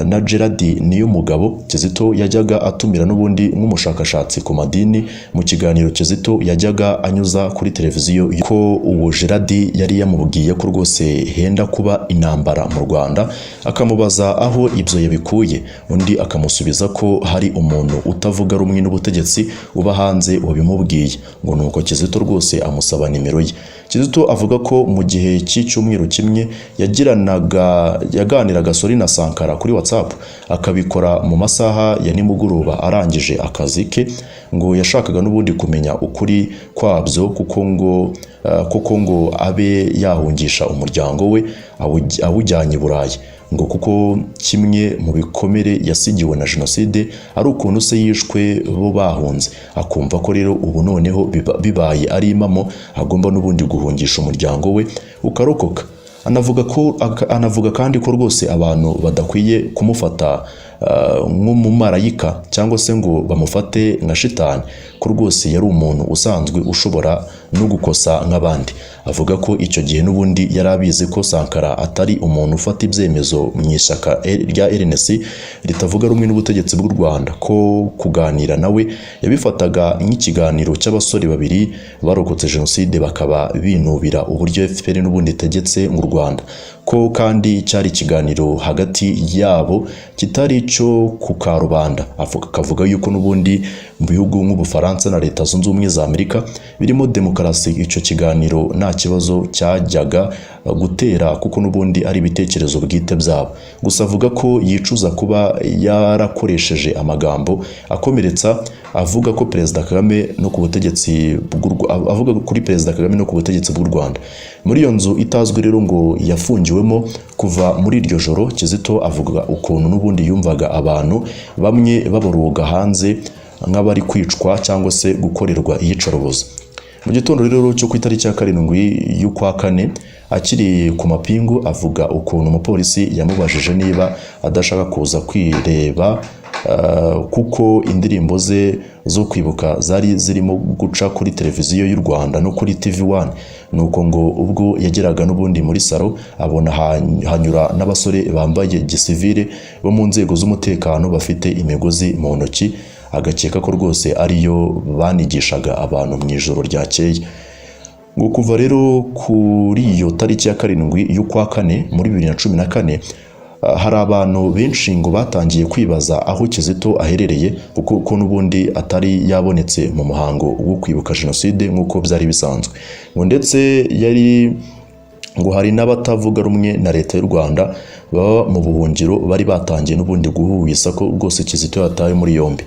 na Gerard Niyomugabo. Kizito yajyaga atumira n'ubundi nk'umushakashatsi ku madini mu kiganiro Kizito yajyaga anyuza kuri televiziyo, ko uwo Gerard yari yamubwiye ko rwose henda kuba intambara mu Rwanda, akamubaza aho ibyo yabikuye. Undi akamusubiza ko hari umuntu utavuga rumwe n'ubutegetsi uba hanze wabimubwiye. Ngo nuko Kizito rwose amusaba nimero ye. Kizito avuga ko mu gihe cy'icyumweru kimwe yaganiraga Sori na Sankara kuri WhatsApp, akabikora mu masaha ya nimugoroba arangije akazi ke. Ngo yashakaga n'ubundi kumenya ukuri kwabyo kuko ngo abe yahungisha umuryango we awujyanye i Burayi. Ngo kuko kimwe mu bikomere yasigiwe na jenoside ari ukuntu se yishwe bo bahunze, akumva ko rero ubu noneho bibaye ari impamo agomba n'ubundi guhungisha umuryango we ukarokoka. Anavuga kandi ko rwose abantu badakwiye kumufata nk'umumarayika cyangwa se ngo bamufate nka shitani, ko rwose yari umuntu usanzwe ushobora no gukosa nk'abandi. Avuga ko icyo gihe n'ubundi yari abizi ko Sankara atari umuntu ufata ibyemezo mu ishyaka rya RNC ritavuga rumwe n'ubutegetsi bw'u Rwanda, ko kuganira nawe yabifataga nk'ikiganiro cy'abasore babiri barokotse jenoside bakaba binubira uburyo FPR n'ubundi itegetse mu Rwanda, ko kandi cyari ikiganiro hagati yabo kitari cyo ku karubanda. Akavuga yuko n'ubundi mu bihugu nk'Ubufaransa na Leta Zunze Ubumwe za Amerika birimo demokarasi, icyo kiganiro nta kibazo cyajyaga gutera kuko n'ubundi ari ibitekerezo bwite byabo. Gusa avuga ko yicuza kuba yarakoresheje amagambo akomeretsa, avuga ko Perezida Kagame no ku butegetsi bw'u Rwanda. Muri iyo nzu itazwi rero ngo yafungiwemo kuva muri iryo joro, Kizito avuga ukuntu n'ubundi yumvaga abantu bamwe baboruga hanze nk'abari kwicwa cyangwa se gukorerwa iyicarubozo. Mu gitondo rero cyo ku itariki ya 7 y'ukwa kane, akiri ku mapingu, avuga ukuntu umupolisi yamubajije niba adashaka kuza kwireba kuko indirimbo ze zo kwibuka zari zirimo guca kuri televiziyo y'u Rwanda no kuri TV1. Nuko ngo ubwo yageraga n'ubundi muri salo, abona hanyura n'abasore bambaye gisivile bo mu nzego z'umutekano bafite imigozi mu ntoki, agakeka ko rwose ariyo banigishaga abantu mu ijoro ryakeye. Ngo kuva rero kuri iyo tariki ya 7 y'ukwa kane muri 2014 hari abantu benshi ngo batangiye kwibaza aho Kizito aherereye, kuko n'ubundi atari yabonetse mu muhango wo kwibuka jenoside nk'uko byari bisanzwe. Ngo ndetse ngo hari n'abatavuga rumwe na leta y'u Rwanda baba mu buhungiro bari batangiye n'ubundi guhuwisa ko rwose Kizito yataye muri yombi.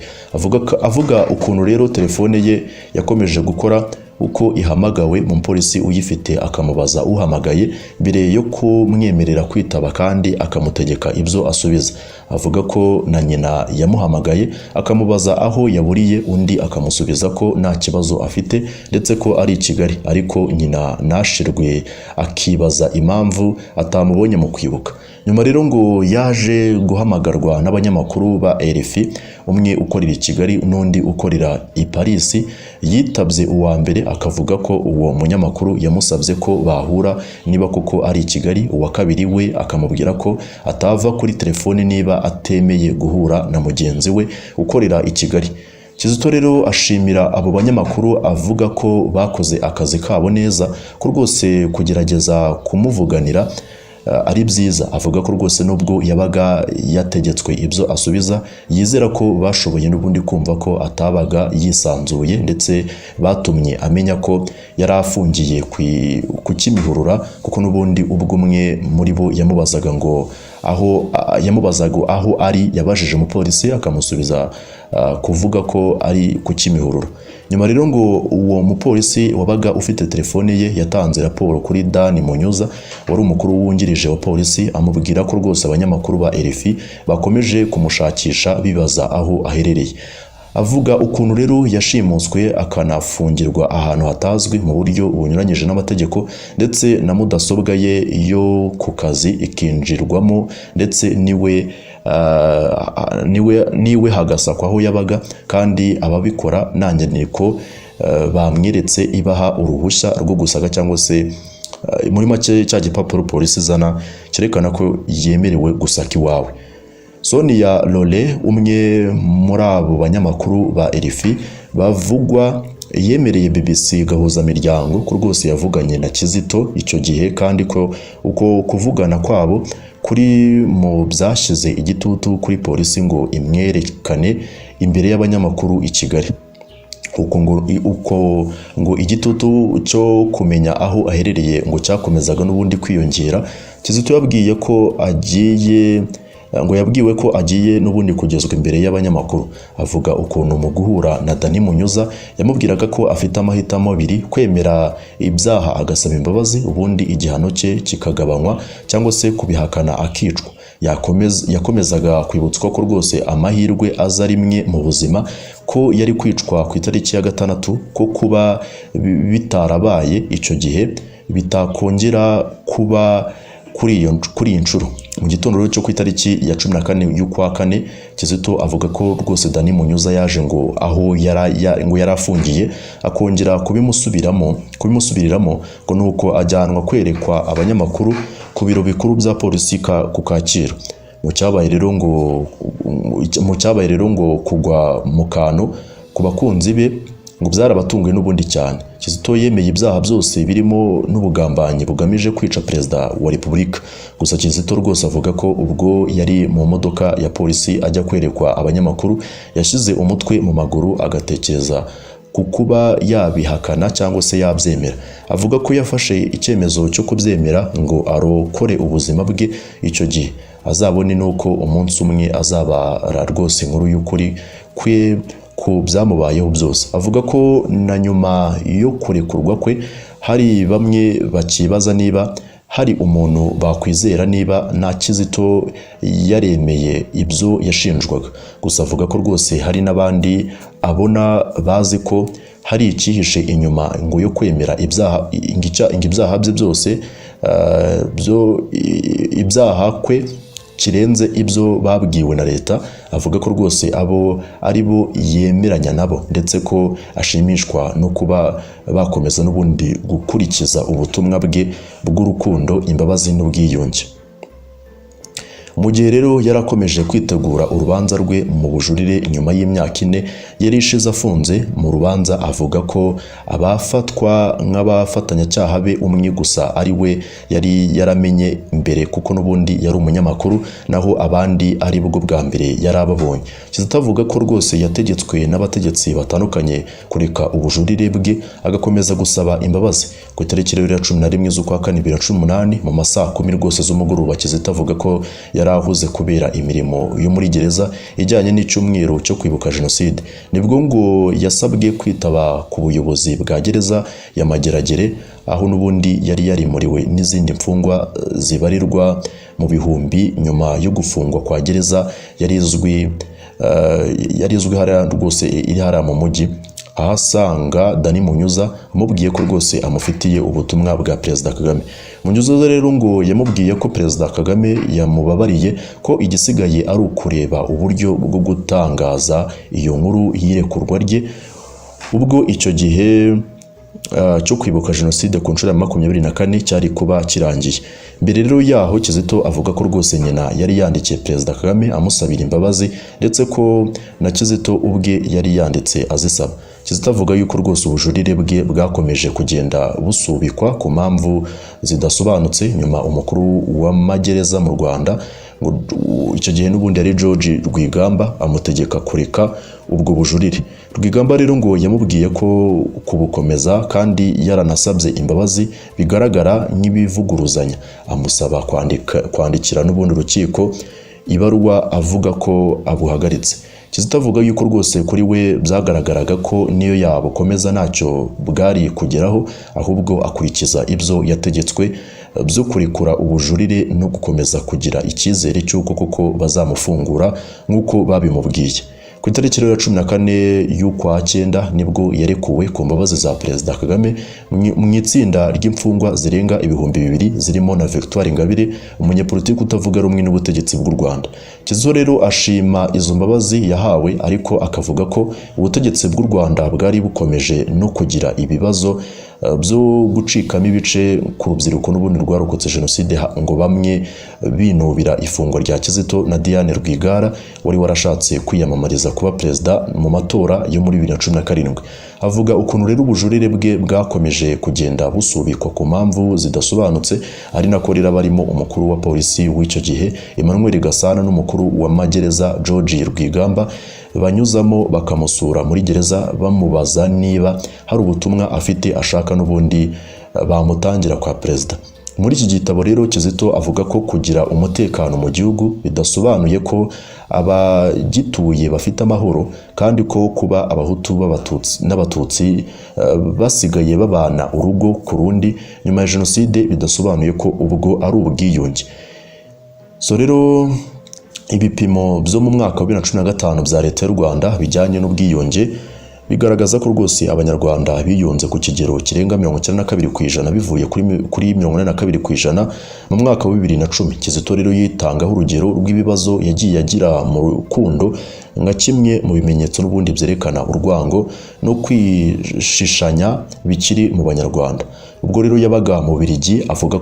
Avuga ukuntu rero telefone ye yakomeje gukora uko ihamagawe, mu polisi uyifite akamubaza uhamagaye mbere yo kumwemerera kwitaba kandi akamutegeka ibyo asubiza. Avuga ko na nyina yamuhamagaye akamubaza aho yaburiye, undi akamusubiza ko nta kibazo afite ndetse ko ari i Kigali, ariko nyina nashirwe akibaza impamvu atamubonye mu kwibuka. Nyuma rero ngo yaje guhamagarwa n'abanyamakuru ba RFI, umwe ukorera i Kigali n'undi ukorera i Paris. Yitabye uwa mbere akavuga ko uwo munyamakuru yamusabye ko bahura niba koko ari i Kigali, uwa kabiri we akamubwira ko atava kuri telefone niba atemeye guhura na mugenzi we ukorera i Kigali. Kizito rero ashimira abo banyamakuru, avuga ko bakoze akazi kabo neza, ko rwose kugerageza kumuvuganira ari byiza. Avuga ko rwose nubwo yabaga yategetswe ibyo asubiza, yizera ko bashoboye n'ubundi kumva ko atabaga yisanzuye, ndetse batumye amenya ko yari afungiye ku Kimihurura, kuko n'ubundi ubwo umwe muri bo yamubazaga aho ari, yabajije umupolisi akamusubiza kuvuga ko ari ku Kimihurura. Nyuma rero ngo uwo mupolisi wabaga ufite telefone ye yatanze raporo kuri Dani Munyuza, wari umukuru wungirije wa polisi, amubwira ko rwose abanyamakuru ba RFI bakomeje kumushakisha bibaza aho aherereye. Avuga ukuntu rero yashimuswe akanafungirwa ahantu hatazwi mu buryo bunyuranyije n'amategeko, ndetse na mudasobwa ye yo ku kazi ikinjirwamo, ndetse niwe hagasakwa aho yabaga, kandi ababikora nta nyandiko bamweretse ibaha uruhushya rwo gusaka, cyangwa se muri make cya gipapuro polisi izana cyerekana ko yemerewe gusaka iwawe. Sonia Lole, umwe muri abo banyamakuru ba RFI bavugwa, yemereye BBC Gahuzamiryango ko rwose yavuganye na Kizito icyo gihe, kandi ko uko kuvugana kwabo kuri mu byashyize igitutu kuri polisi ngo imwerekane imbere y'abanyamakuru i Kigali. Uko ngo igitutu cyo kumenya aho aherereye ngo cyakomezaga n'ubundi kwiyongera. Kizito yabwiwe ko agiye n'ubundi kugezwa imbere y'abanyamakuru. Avuga ukuntu mu guhura na Dani Munyuza yamubwiraga ko afite amahitamo abiri: kwemera ibyaha agasaba imbabazi, ubundi igihano cye kikagabanywa, cyangwa se kubihakana akicwa. Yakomezaga kwibutswa ko rwose amahirwe aza rimwe mu buzima, ko yari kwicwa ku itariki ya 6, ko kuba bitarabaye icyo gihe bitakongera kuba kuri iyi nshuro. Mu gitondo cyo ku itariki ya 14 y'ukwa 4, Kizito avuga ko rwose Dani Munyuza yaje ngo aho yari afungiye akongera kubimusubiriramo, ngo nuko ajyanwa kwerekwa abanyamakuru ku biro bikuru bya polisi ku Kacyiru. Mu cyabaye rero ngo kugwa mu kantu ku bakunzi be ngo byarabatunguye n'ubundi cyane. Kizito yemeye ibyaha byose birimo n'ubugambanyi bugamije kwica perezida wa Repubulika. Gusa Kizito rwose avuga ko ubwo yari mu modoka ya polisi ajya kwerekwa abanyamakuru, yashyize umutwe mu maguru agatekereza ku kuba yabihakana cyangwa se yabyemera. Avuga ko yafashe icyemezo cyo kubyemera ngo arokore ubuzima bwe icyo gihe, azabone nuko umunsi umwe azabara rwose inkuru y'ukuri kwe ku byamubayeho byose. Avuga ko na nyuma yo kurekurwa kwe hari bamwe bakibaza niba hari umuntu bakwizera niba nta Kizito yaremeye ibyo yashinjwaga. Gusa avuga ko rwose hari n'abandi abona bazi ko hari ikihishe inyuma ngo yo kwemera ibyaha bye byose, ibyaha kwe kirenze ibyo babwiwe na leta. Avuga ko rwose abo ari bo yemeranya nabo, ndetse ko ashimishwa no kuba bakomeza n'ubundi gukurikiza ubutumwa bwe bw'urukundo, imbabazi n'ubwiyunge. Mu gihe rero yarakomeje kwitegura urubanza rwe mu bujurire nyuma y'imyaka 4 yari ishize afunze mu rubanza, avuga ko abafatwa nk'abafatanyacyaha be umwe gusa ari we yari yaramenye mbere, kuko n'ubundi yari umunyamakuru, naho abandi ari bwo bwa mbere yari ababonye. Kizito avuga ko rwose yategetswe n'abategetsi batandukanye kureka ubujurire bwe agakomeza gusaba imbabazi. ku itariki ya 11 z'ukwa kane 2018 mu masaa 10 rwose z'umugoroba Kizito avuga ko yari ahuze kubera imirimo yo muri gereza ijyanye n'icyumweru cyo kwibuka jenoside. Nibwo ngo yasabwe kwitaba ku buyobozi bwa gereza ya Mageragere, aho n'ubundi yari yarimuriwe n'izindi mfungwa zibarirwa mu bihumbi nyuma yo gufungwa kwa gereza yarizwi hariya rwose iri hariya mu mujyi, ahasanga Dani Munyuza amubwiye ko rwose amufitiye ubutumwa bwa Perezida Kagame. Munyuza rero ngo yamubwiye ko Perezida Kagame yamubabariye ko igisigaye ari ukureba uburyo bwo gutangaza iyo nkuru yirekurwa rye, ubwo icyo gihe cyo kwibuka jenoside ku nshuro ya 24 cyari kuba kirangiye. Mbere rero yaho Kizito avuga ko rwose nyina yari yandikiye Perezida Kagame amusabira imbabazi, ndetse ko na Kizito ubwe yari yanditse azisaba. Kizito avuga yuko rwose ubujurire bwe bwakomeje kugenda busubikwa ku mpamvu zidasobanutse, nyuma umukuru w'amagereza mu Rwanda icyo gihe n'ubundi ari George Rwigamba amutegeka kureka ubwo bujurire. Rwigamba rero ngo yamubwiye ko kubukomeza kandi yaranasabye imbabazi bigaragara nk'ibivuguruzanya, amusaba kwandikira n'ubundi urukiko ibaruwa avuga ko abuhagaritse. Kizito avuga yuko rwose kuri we byagaragaraga ko niyo yabukomeza ntacyo bwari kugeraho, ahubwo akurikiza ibyo yategetswe byo kurekura ubujurire no gukomeza kugira icyizere cy'uko koko bazamufungura nk'uko babimubwiye. Ku itariki ya 14 y'ukwa 9 nibwo yarekuwe ku mbabazi za Perezida Kagame mu itsinda ry'imfungwa zirenga 2,000 zirimo na Victoire Ingabire, umunyapolitiki utavuga rumwe n'ubutegetsi bw'u Rwanda. Kizito rero ashima izo mbabazi yahawe, ariko akavuga ko ubutegetsi bw'u Rwanda bwari bukomeje no kugira ibibazo byo gucikamo ibice ku rubyiruko n'ubundi rwarokotse jenoside, ngo bamwe binubira ifungwa rya Kizito na Diane Rwigara wari warashatse kwiyamamariza kuba perezida mu matora yo muri 2017. Avuga ukuntu rero ubujurire bwe bwakomeje kugenda busubikwa ku mpamvu zidasobanutse, ari nako rero barimo umukuru wa polisi w'icyo gihe Emmanuel Gasana n'umukuru wa magereza George Rwigamba banyuzamo bakamusura muri gereza bamubaza niba hari ubutumwa afite ashaka n'ubundi bamutangira kwa perezida. Muri iki gitabo rero Kizito avuga ko kugira umutekano mu gihugu bidasobanuye ko abagituye bafite amahoro, kandi ko kuba abahutu n'abatutsi basigaye babana urugo ku rundi nyuma ya jenoside bidasobanuye ko ubwo ari ubwiyunge. So rero ibipimo byo mu mwaka wa 2015 bya leta y'u Rwanda bijyanye n'ubwiyunge bigaragaza ko rwose abanyarwanda biyunze ku kigero kirenga 92% bivuye kuri 82% mu mwaka wa 2010. Kizito rero yitangaho urugero rw'ibibazo yagiye agira mu rukundo nka kimwe mu bimenyetso n'ubundi byerekana urwango no kwishishanya bikiri mu banyarwanda. Ubwo rero yabaga mu Bubiligi avuga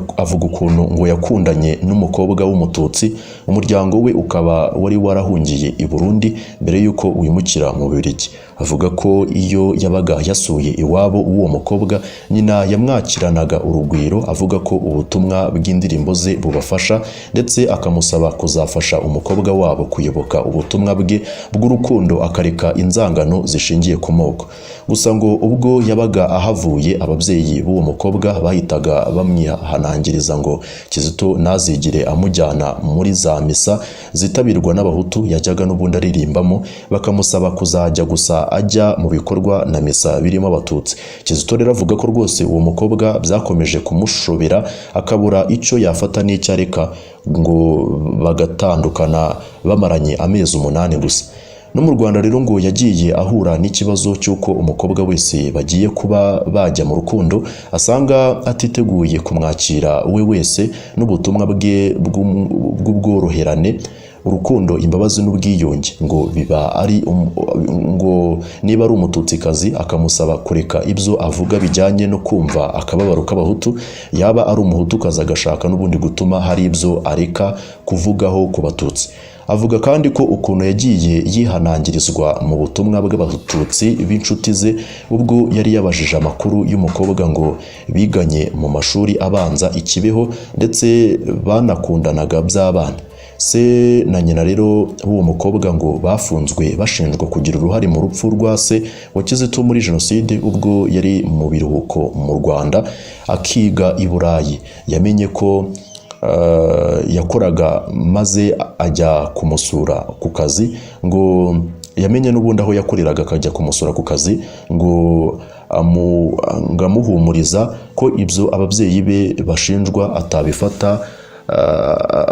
ukuntu ngo yakundanye n'umukobwa w'umututsi, umuryango we ukaba wari warahungiye i Burundi mbere yuko wimukira mu Bubiligi. Avuga ko iyo yabaga yasuye iwabo uwo mukobwa, nyina yamwakiranaga urugwiro, avuga ko ubutumwa bw'indirimbo ze bubafasha, ndetse akamusaba kuzafasha umukobwa wabo kuyoboka ubutumwa bwe bw'urukundo akareka inzangano zishingiye ku moko. Gusa ngo ubwo yabaga ahavuye ababyeyi b'uwo mukobwa bahitaga bamwihanangiriza ngo Kizito nazigire amujyana muri za misa zitabirwa n'abahutu yajyaga n'ubundi aririmbamo, bakamusaba kuzajya gusa ajya mu bikorwa na misa birimo abatutsi. Kizito rero avuga ko rwose uwo mukobwa byakomeje kumushobera akabura icyo yafata n'icyo areka, ngo bagatandukana bamaranye amezi 8 gusa. No mu Rwanda rero ngo yagiye ahura n'ikibazo cy'uko umukobwa wese bagiye kuba bajya mu rukundo asanga atiteguye kumwakira we wese n'ubutumwa bwe bw'ubworoherane, urukundo, imbabazi n'ubwiyunge. Ngo biba ari ngo niba ari umututsikazi akamusaba kureka ibyo avuga bijyanye no kumva akababaro k'abahutu, yaba ari umuhutukazi agashaka n'ubundi gutuma hari ibyo areka kuvugaho ku batutsi. Avuga kandi ko ukuntu yagiye yihanangirizwa mu butumwa bw'abatutsi b'inshuti ze ubwo yari yabajije amakuru y'umukobwa ngo biganye mu mashuri abanza i Kibeho ndetse banakundanaga by'abana. se na nyina rero b'uwo mukobwa ngo bafunzwe bashinjwa kugira uruhare mu rupfu rwa se wa Kizito muri jenoside ubwo yari mu biruhuko mu Rwanda akiga i Burayi. Yamenye ko yakoraga maze ajya kumusura ku kazi, ngo yamenye n'ubundi aho yakoreraga akajya kumusura ku kazi, ngo amuhumuriza ko ibyo ababyeyi be bashinjwa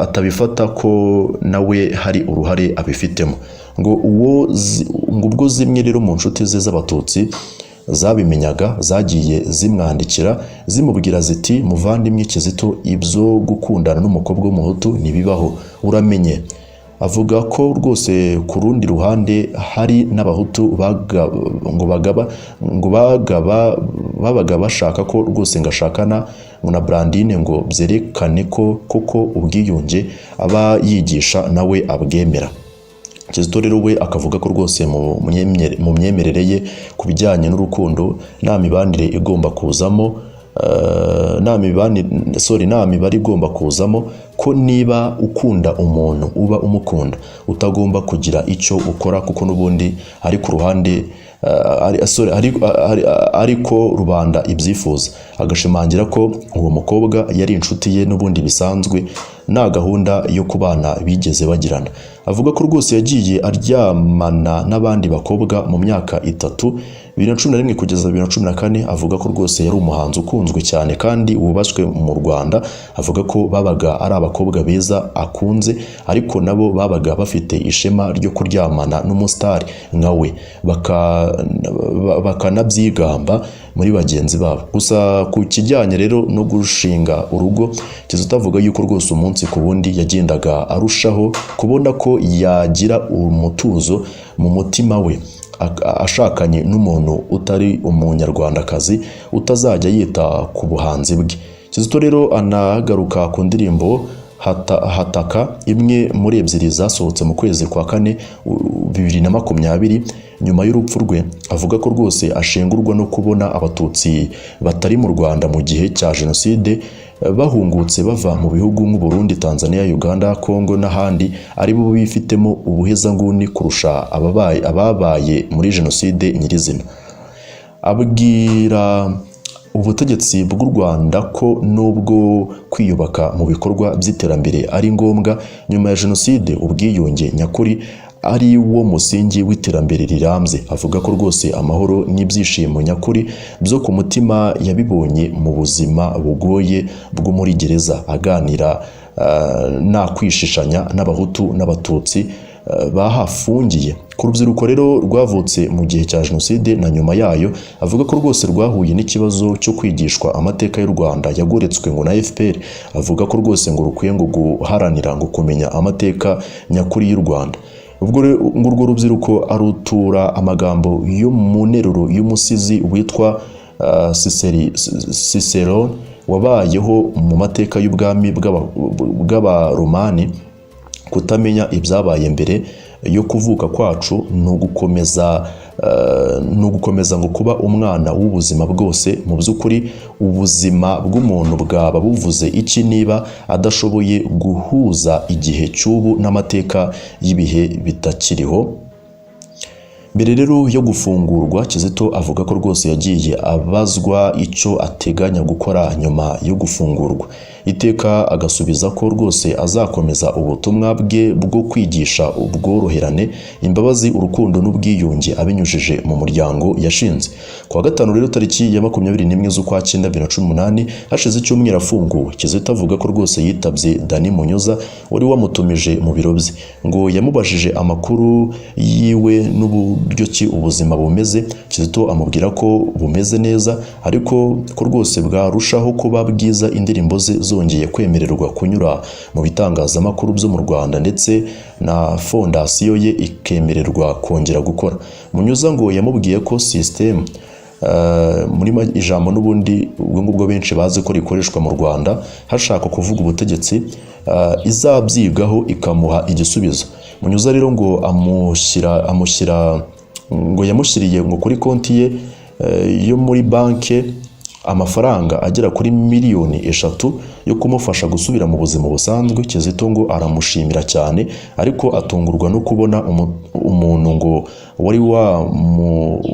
atabifata ko nawe hari uruhare abifitemo. Ngo ubwo zimwe rero mu nshuti ze z'abatutsi zabimenyaga zagiye zimwandikira zimubwira ziti muvandimwe Kizito, ibyo gukundana n'umukobwa w'umuhutu ntibibaho uramenye. Avuga ko rwose ku rundi ruhande hari n'abahutu babaga bashaka ko rwose ngashakana na Brandine ngo byerekane ko koko ubwiyunge aba yigisha nawe abwemera. Kizito rero we akavuga ko rwose mu myemerere ye ku bijyanye n'urukundo nta mibanire igomba kuzamo, nta mibare igomba kuzamo, ko niba ukunda umuntu uba umukunda utagomba kugira icyo ukora kuko n'ubundi ari ku ruhande ariko rubanda ibyifuza. Agashimangira ko uwo mukobwa yari inshuti ye n'ubundi bisanzwe nta gahunda yo kubana bigeze bagirana. Avuga ko rwose yagiye aryamana n'abandi bakobwa mu myaka 3, 2011 kugeza 2014. Avuga ko rwose yari umuhanzi ukunzwe cyane kandi wubashywe mu Rwanda. Avuga ko babaga ari abakobwa beza akunze, ariko nabo babaga bafite ishema ryo kuryamana n'umusitari nkawe, bakanabyigamba muri bagenzi babo. Gusa ku kijyanye rero no gushinga urugo, Kizito avuga yuko rwose umunsi ku wundi yagendaga arushaho kubona ko yagira umutuzo mu mutima we ashakanye n'umuntu utari umunyarwandakazi utazajya yita ku buhanzi bwe. Kizito rero anagaruka ku ndirimbo Hataka, imwe muri ebyiri zasohotse mu kwezi kwa 4 2020 nyuma y'urupfu rwe. Avuga ko rwose ashengurwa no kubona abatutsi batari mu Rwanda mu gihe cya jenoside bahungutse bava mu bihugu nk'u Burundi, Tanzania, Uganda, Congo n'ahandi ari bo bifitemo ubuhezanguni kurusha ababaye muri jenoside nyirizina. Abwira ubutegetsi bw'u Rwanda ko nubwo kwiyubaka mu bikorwa by'iterambere ari ngombwa nyuma ya jenoside, ubwiyunge nyakuri ari wo musingi w'iterambere rirambye. Avuga ko rwose amahoro n'ibyishimo nyakuri byo ku mutima yabibonye mu buzima bugoye bwo muri gereza. Aganira nta kwishishanya n'abahutu n'abatutsi bahafungiye. Ku rubyiruko rero rwavutse mu gihe cya jenoside na nyuma yayo, avuga ko rwose rwahuye n'ikibazo cyo kwigishwa amateka y'u Rwanda yagoretswe ngo na FPR. Avuga ko rwose ngo rukwiye ngo guharanira ngo kumenya amateka nyakuri y'u Rwanda. Ubwo urwo rubyiruko arutura amagambo yo mu nteruro y'umusizi witwa Cicero wabayeho mu mateka y'ubwami bw'abaromani. Kutamenya ibyabaye mbere yo kuvuka kwacu ni ugukomeza ngo kuba umwana w'ubuzima bwose. Mu by'ukuri ubuzima bw'umuntu bwaba buvuze iki niba adashoboye guhuza igihe cy'ubu n'amateka y'ibihe bitakiriho? Mbere rero yo gufungurwa, Kizito avuga ko rwose yagiye abazwa icyo ateganya gukora nyuma yo gufungurwa. Iteka agasubiza ko rwose azakomeza ubutumwa bwe bwo kwigisha ubworoherane, imbabazi, urukundo n'ubwiyunge abinyujije mu muryango yashinze. Ku wa gatanu rero tariki ya 21 z'ukwa 9 2018 hashize icyumweru afunguwe. Kizito avuga ko rwose yitabye Dani Munyuza wari wamutumije mu biro bye, ngo yamubajije amakuru yiwe n'uburyo ki ubuzima bumeze. Kizito amubwira ko bumeze neza, ariko ko rwose bwarushaho kuba bwiza indirimbo ze zongeye kwemererwa kunyura mu bitangazamakuru byo mu Rwanda, ndetse na fondasiyo ye ikemererwa kongera gukora. Munyuza ngo yamubwiye ko system muri ijambo n'ubundi ubwo benshi bazi ko rikoreshwa mu Rwanda hashaka kuvuga ubutegetsi, izabyigaho ikamuha igisubizo. Munyuza rero ngo yamushyiriye ngo kuri konti ye yo muri banke amafaranga agera kuri miliyoni 3 yo kumufasha gusubira mu buzima busanzwe. Kizito ngo aramushimira cyane, ariko atungurwa no kubona umuntu ngo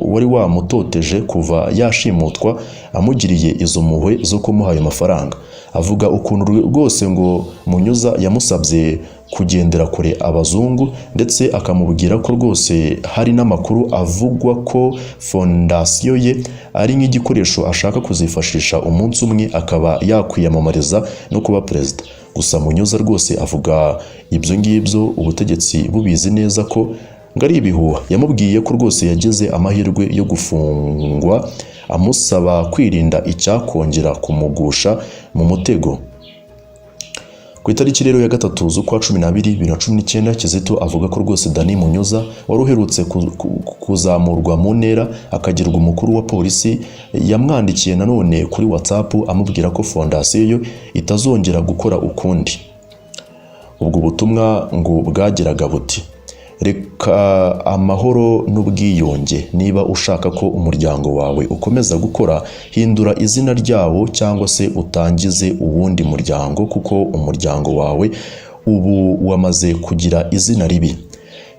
wari wamutoteje kuva yashimutwa amugiriye izo muhwe zo kumuha ayo mafaranga. Avuga ukuntu rwose ngo Munyuza yamusabye kugendera kure abazungu, ndetse akamubwira ko rwose hari n'amakuru avugwa ko fondasiyo ye ari nk'igikoresho ashaka kuzifashisha umunsi umwe akaba yakwiyamamariza no kuba perezida. Gusa Munyuza rwose avuga ibyo ngibyo ubutegetsi bubizi neza ko ngo ari ibihuha. Yamubwiye ko rwose yagize amahirwe yo gufungwa, amusaba kwirinda icyakongera kumugusha mu mutego. Ku itariki rero ya 3 z'ukwa 12 2019, Kizito avuga ko rwose Dani Munyuza wari uherutse kuzamurwa mu ntera akagirwa umukuru wa polisi yamwandikiye nanone kuri WhatsApp amubwira ko fondasiyo yo itazongera gukora ukundi. Ubwo butumwa ngo bwagiraga buti: reka amahoro n'ubwiyunge, niba ushaka ko umuryango wawe ukomeza gukora, hindura izina ryawo cyangwa se utangize uwundi muryango, kuko umuryango wawe ubu wamaze kugira izina ribi.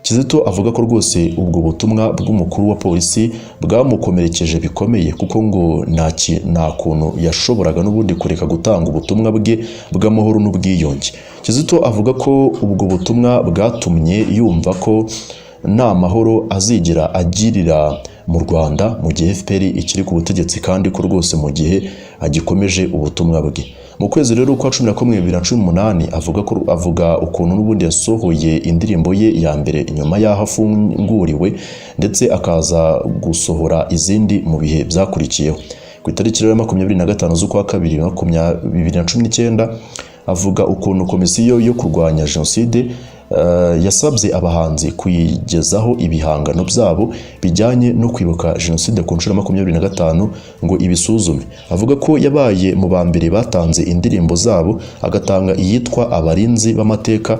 Kizito avuga ko rwose ubwo butumwa bw'umukuru wa polisi bwamukomerekeje bikomeye, kuko ngo nta kuntu yashoboraga n'ubundi kureka gutanga ubutumwa bwe bw'amahoro n'ubwiyunge. Kizito avuga ko ubwo butumwa bwatumye yumva ko nta mahoro azigera agirira mu Rwanda mu gihe FPR ikiri ku butegetsi, kandi ko rwose mu gihe agikomeje ubutumwa bwe. Mu kwezi rero kwa 11/2018 avuga ukuntu n'ubundi yasohoye indirimbo ye ya mbere nyuma y'aho afunguriwe, ndetse akaza gusohora izindi mu bihe byakurikiyeho. Ku itariki ya 25 z'ukwa 2 2019 avuga ukuntu komisiyo yo kurwanya jenoside yasabye abahanzi kuyigezaho ibihangano byabo bijyanye no kwibuka jenoside ku nshuro 25 ngo ibisuzume. Avuga ko yabaye mu ba mbere batanze indirimbo zabo, agatanga iyitwa Abarinzi b'amateka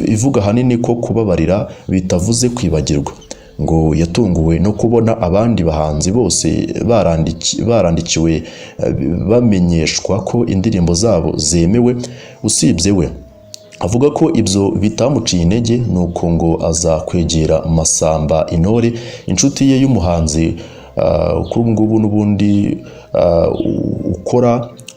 ivuga hanini ko kubabarira bitavuze kwibagirwa. Ngo yatunguwe no kubona abandi bahanzi bose barandikiwe bamenyeshwa ko indirimbo zabo zemewe usibye we. Avuga ko ibyo bitamuciye intege, nuko ngo aza kwegera Masamba Intore, inshuti ye y'umuhanzi kuri ngubu n'ubundi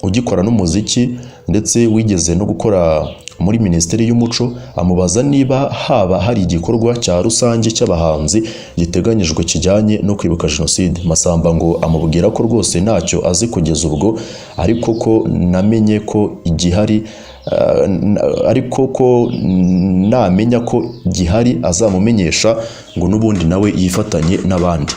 ugikora n'umuziki, ndetse wigeze no gukora muri Minisiteri y'Umuco, amubaza niba haba hari igikorwa cya rusange cy'abahanzi giteganyijwe kijyanye no kwibuka jenoside. Masamba ngo amubwira ko rwose ntacyo azi kugeza ubwo, ariko ko namenye ko igihari, ariko ko namenya ko gihari azamumenyesha, ngo n'ubundi nawe yifatanye n'abandi.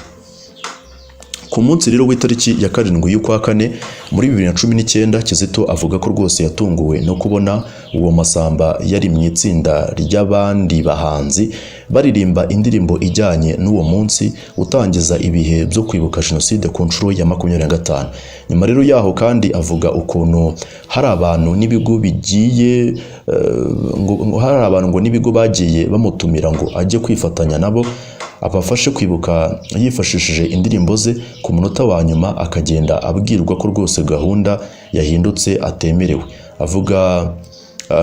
Ku munsi rero w'itariki ya 7 y'ukwa 4 muri 2019, Kizito avuga ko rwose yatunguwe no kubona uwo Masamba yari mu itsinda ry'abandi bahanzi baririmba indirimbo ijyanye n'uwo munsi utangiza ibihe byo kwibuka jenoside ku nshuro ya 25. Nyuma rero yaho kandi avuga ukuntu hari abantu n'ibigo bigiye n'ibigo bagiye bamutumira ngo ajye kwifatanya nabo abafashe kwibuka yifashishije indirimbo ze. Ku munota wa nyuma akagenda abwirwa ko rwose gahunda yahindutse atemerewe. Avuga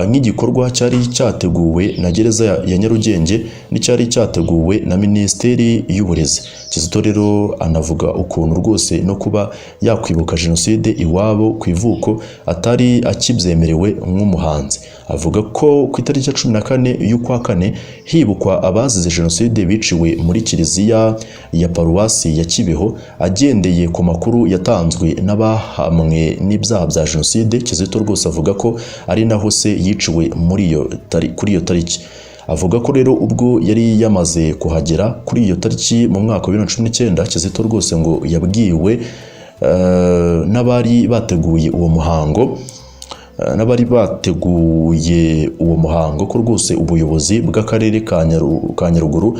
nk'igikorwa cyari cyateguwe na gereza ya Nyarugenge n'icyari cyateguwe na Minisiteri y'Uburezi. Kizito rero anavuga ukuntu rwose no kuba yakwibuka jenoside iwabo ku ivuko atari akibyemerewe nk'umuhanzi. Avuga ko ku itariki ya 14 y'ukwa 4 hibukwa abazize jenoside biciwe muri kiliziya ya paruwasi ya Kibeho, agendeye ku makuru yatanzwe n'abahamwe n'ibyaha bya jenoside. Kizito rwose avuga ko ari naho se yiciwe kuri iyo tariki. Avuga ko rero ubwo yari yamaze kuhagera kuri iyo tariki mu mwaka wa 2019, Kizito rwose ngo yabwiwe n'abari bateguye uwo muhango ko rwose ubuyobozi bw'akarere ka Nyaruguru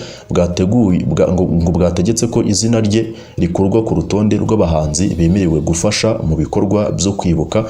bwategetse ko izina rye rikurwa ku rutonde rw'abahanzi bemerewe gufasha mu bikorwa byo kwibuka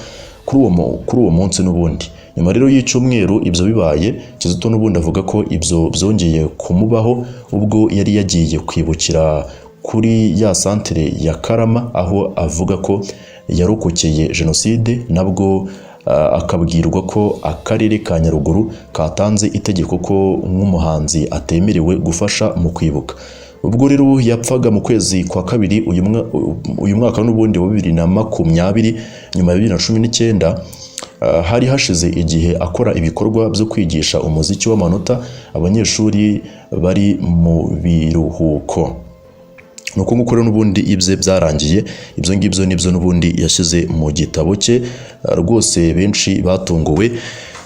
kuri uwo munsi n'ubundi. Nyuma rero y'icyumweru ibyo bibaye, Kizito n'ubundi avuga ko ibyo byongeye kumubaho ubwo yari yagiye kwibukira kuri ya santere ya Karama aho avuga ko yarokokeye jenoside, nabwo akabwirwa ko akarere ka Nyaruguru katanze itegeko ko nk'umuhanzi atemerewe gufasha mu kwibuka. Ubwo rero yapfaga mu kwezi kwa kabiri uyu mwaka n'ubundi wa 2020 nyuma ya 2019, hari hashize igihe akora ibikorwa byo kwigisha umuziki w'amanota abanyeshuri bari mu biruhuko. Nuko nguko rero n'ubundi ibye byarangiye, ibyo ngibyo nibyo n'ubundi yashyize mu gitabo cye. Rwose benshi batunguwe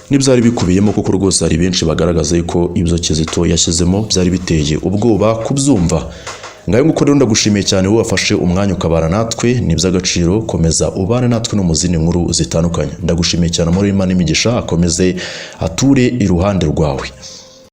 n'ibyari bikubiyemo, kuko rwose hari benshi bagaragaza ko ibyo Kizito yashyizemo byari biteye ubwoba kubyumva. Ngayo nguko rero ndagushimiye cyane wowe wafashe umwanya ukabana natwe, ni by'agaciro. Komeza ubane natwe no mu zindi nkuru zitandukanye. Ndagushimiye cyane, muri Imana imigisha akomeze ature iruhande rwawe.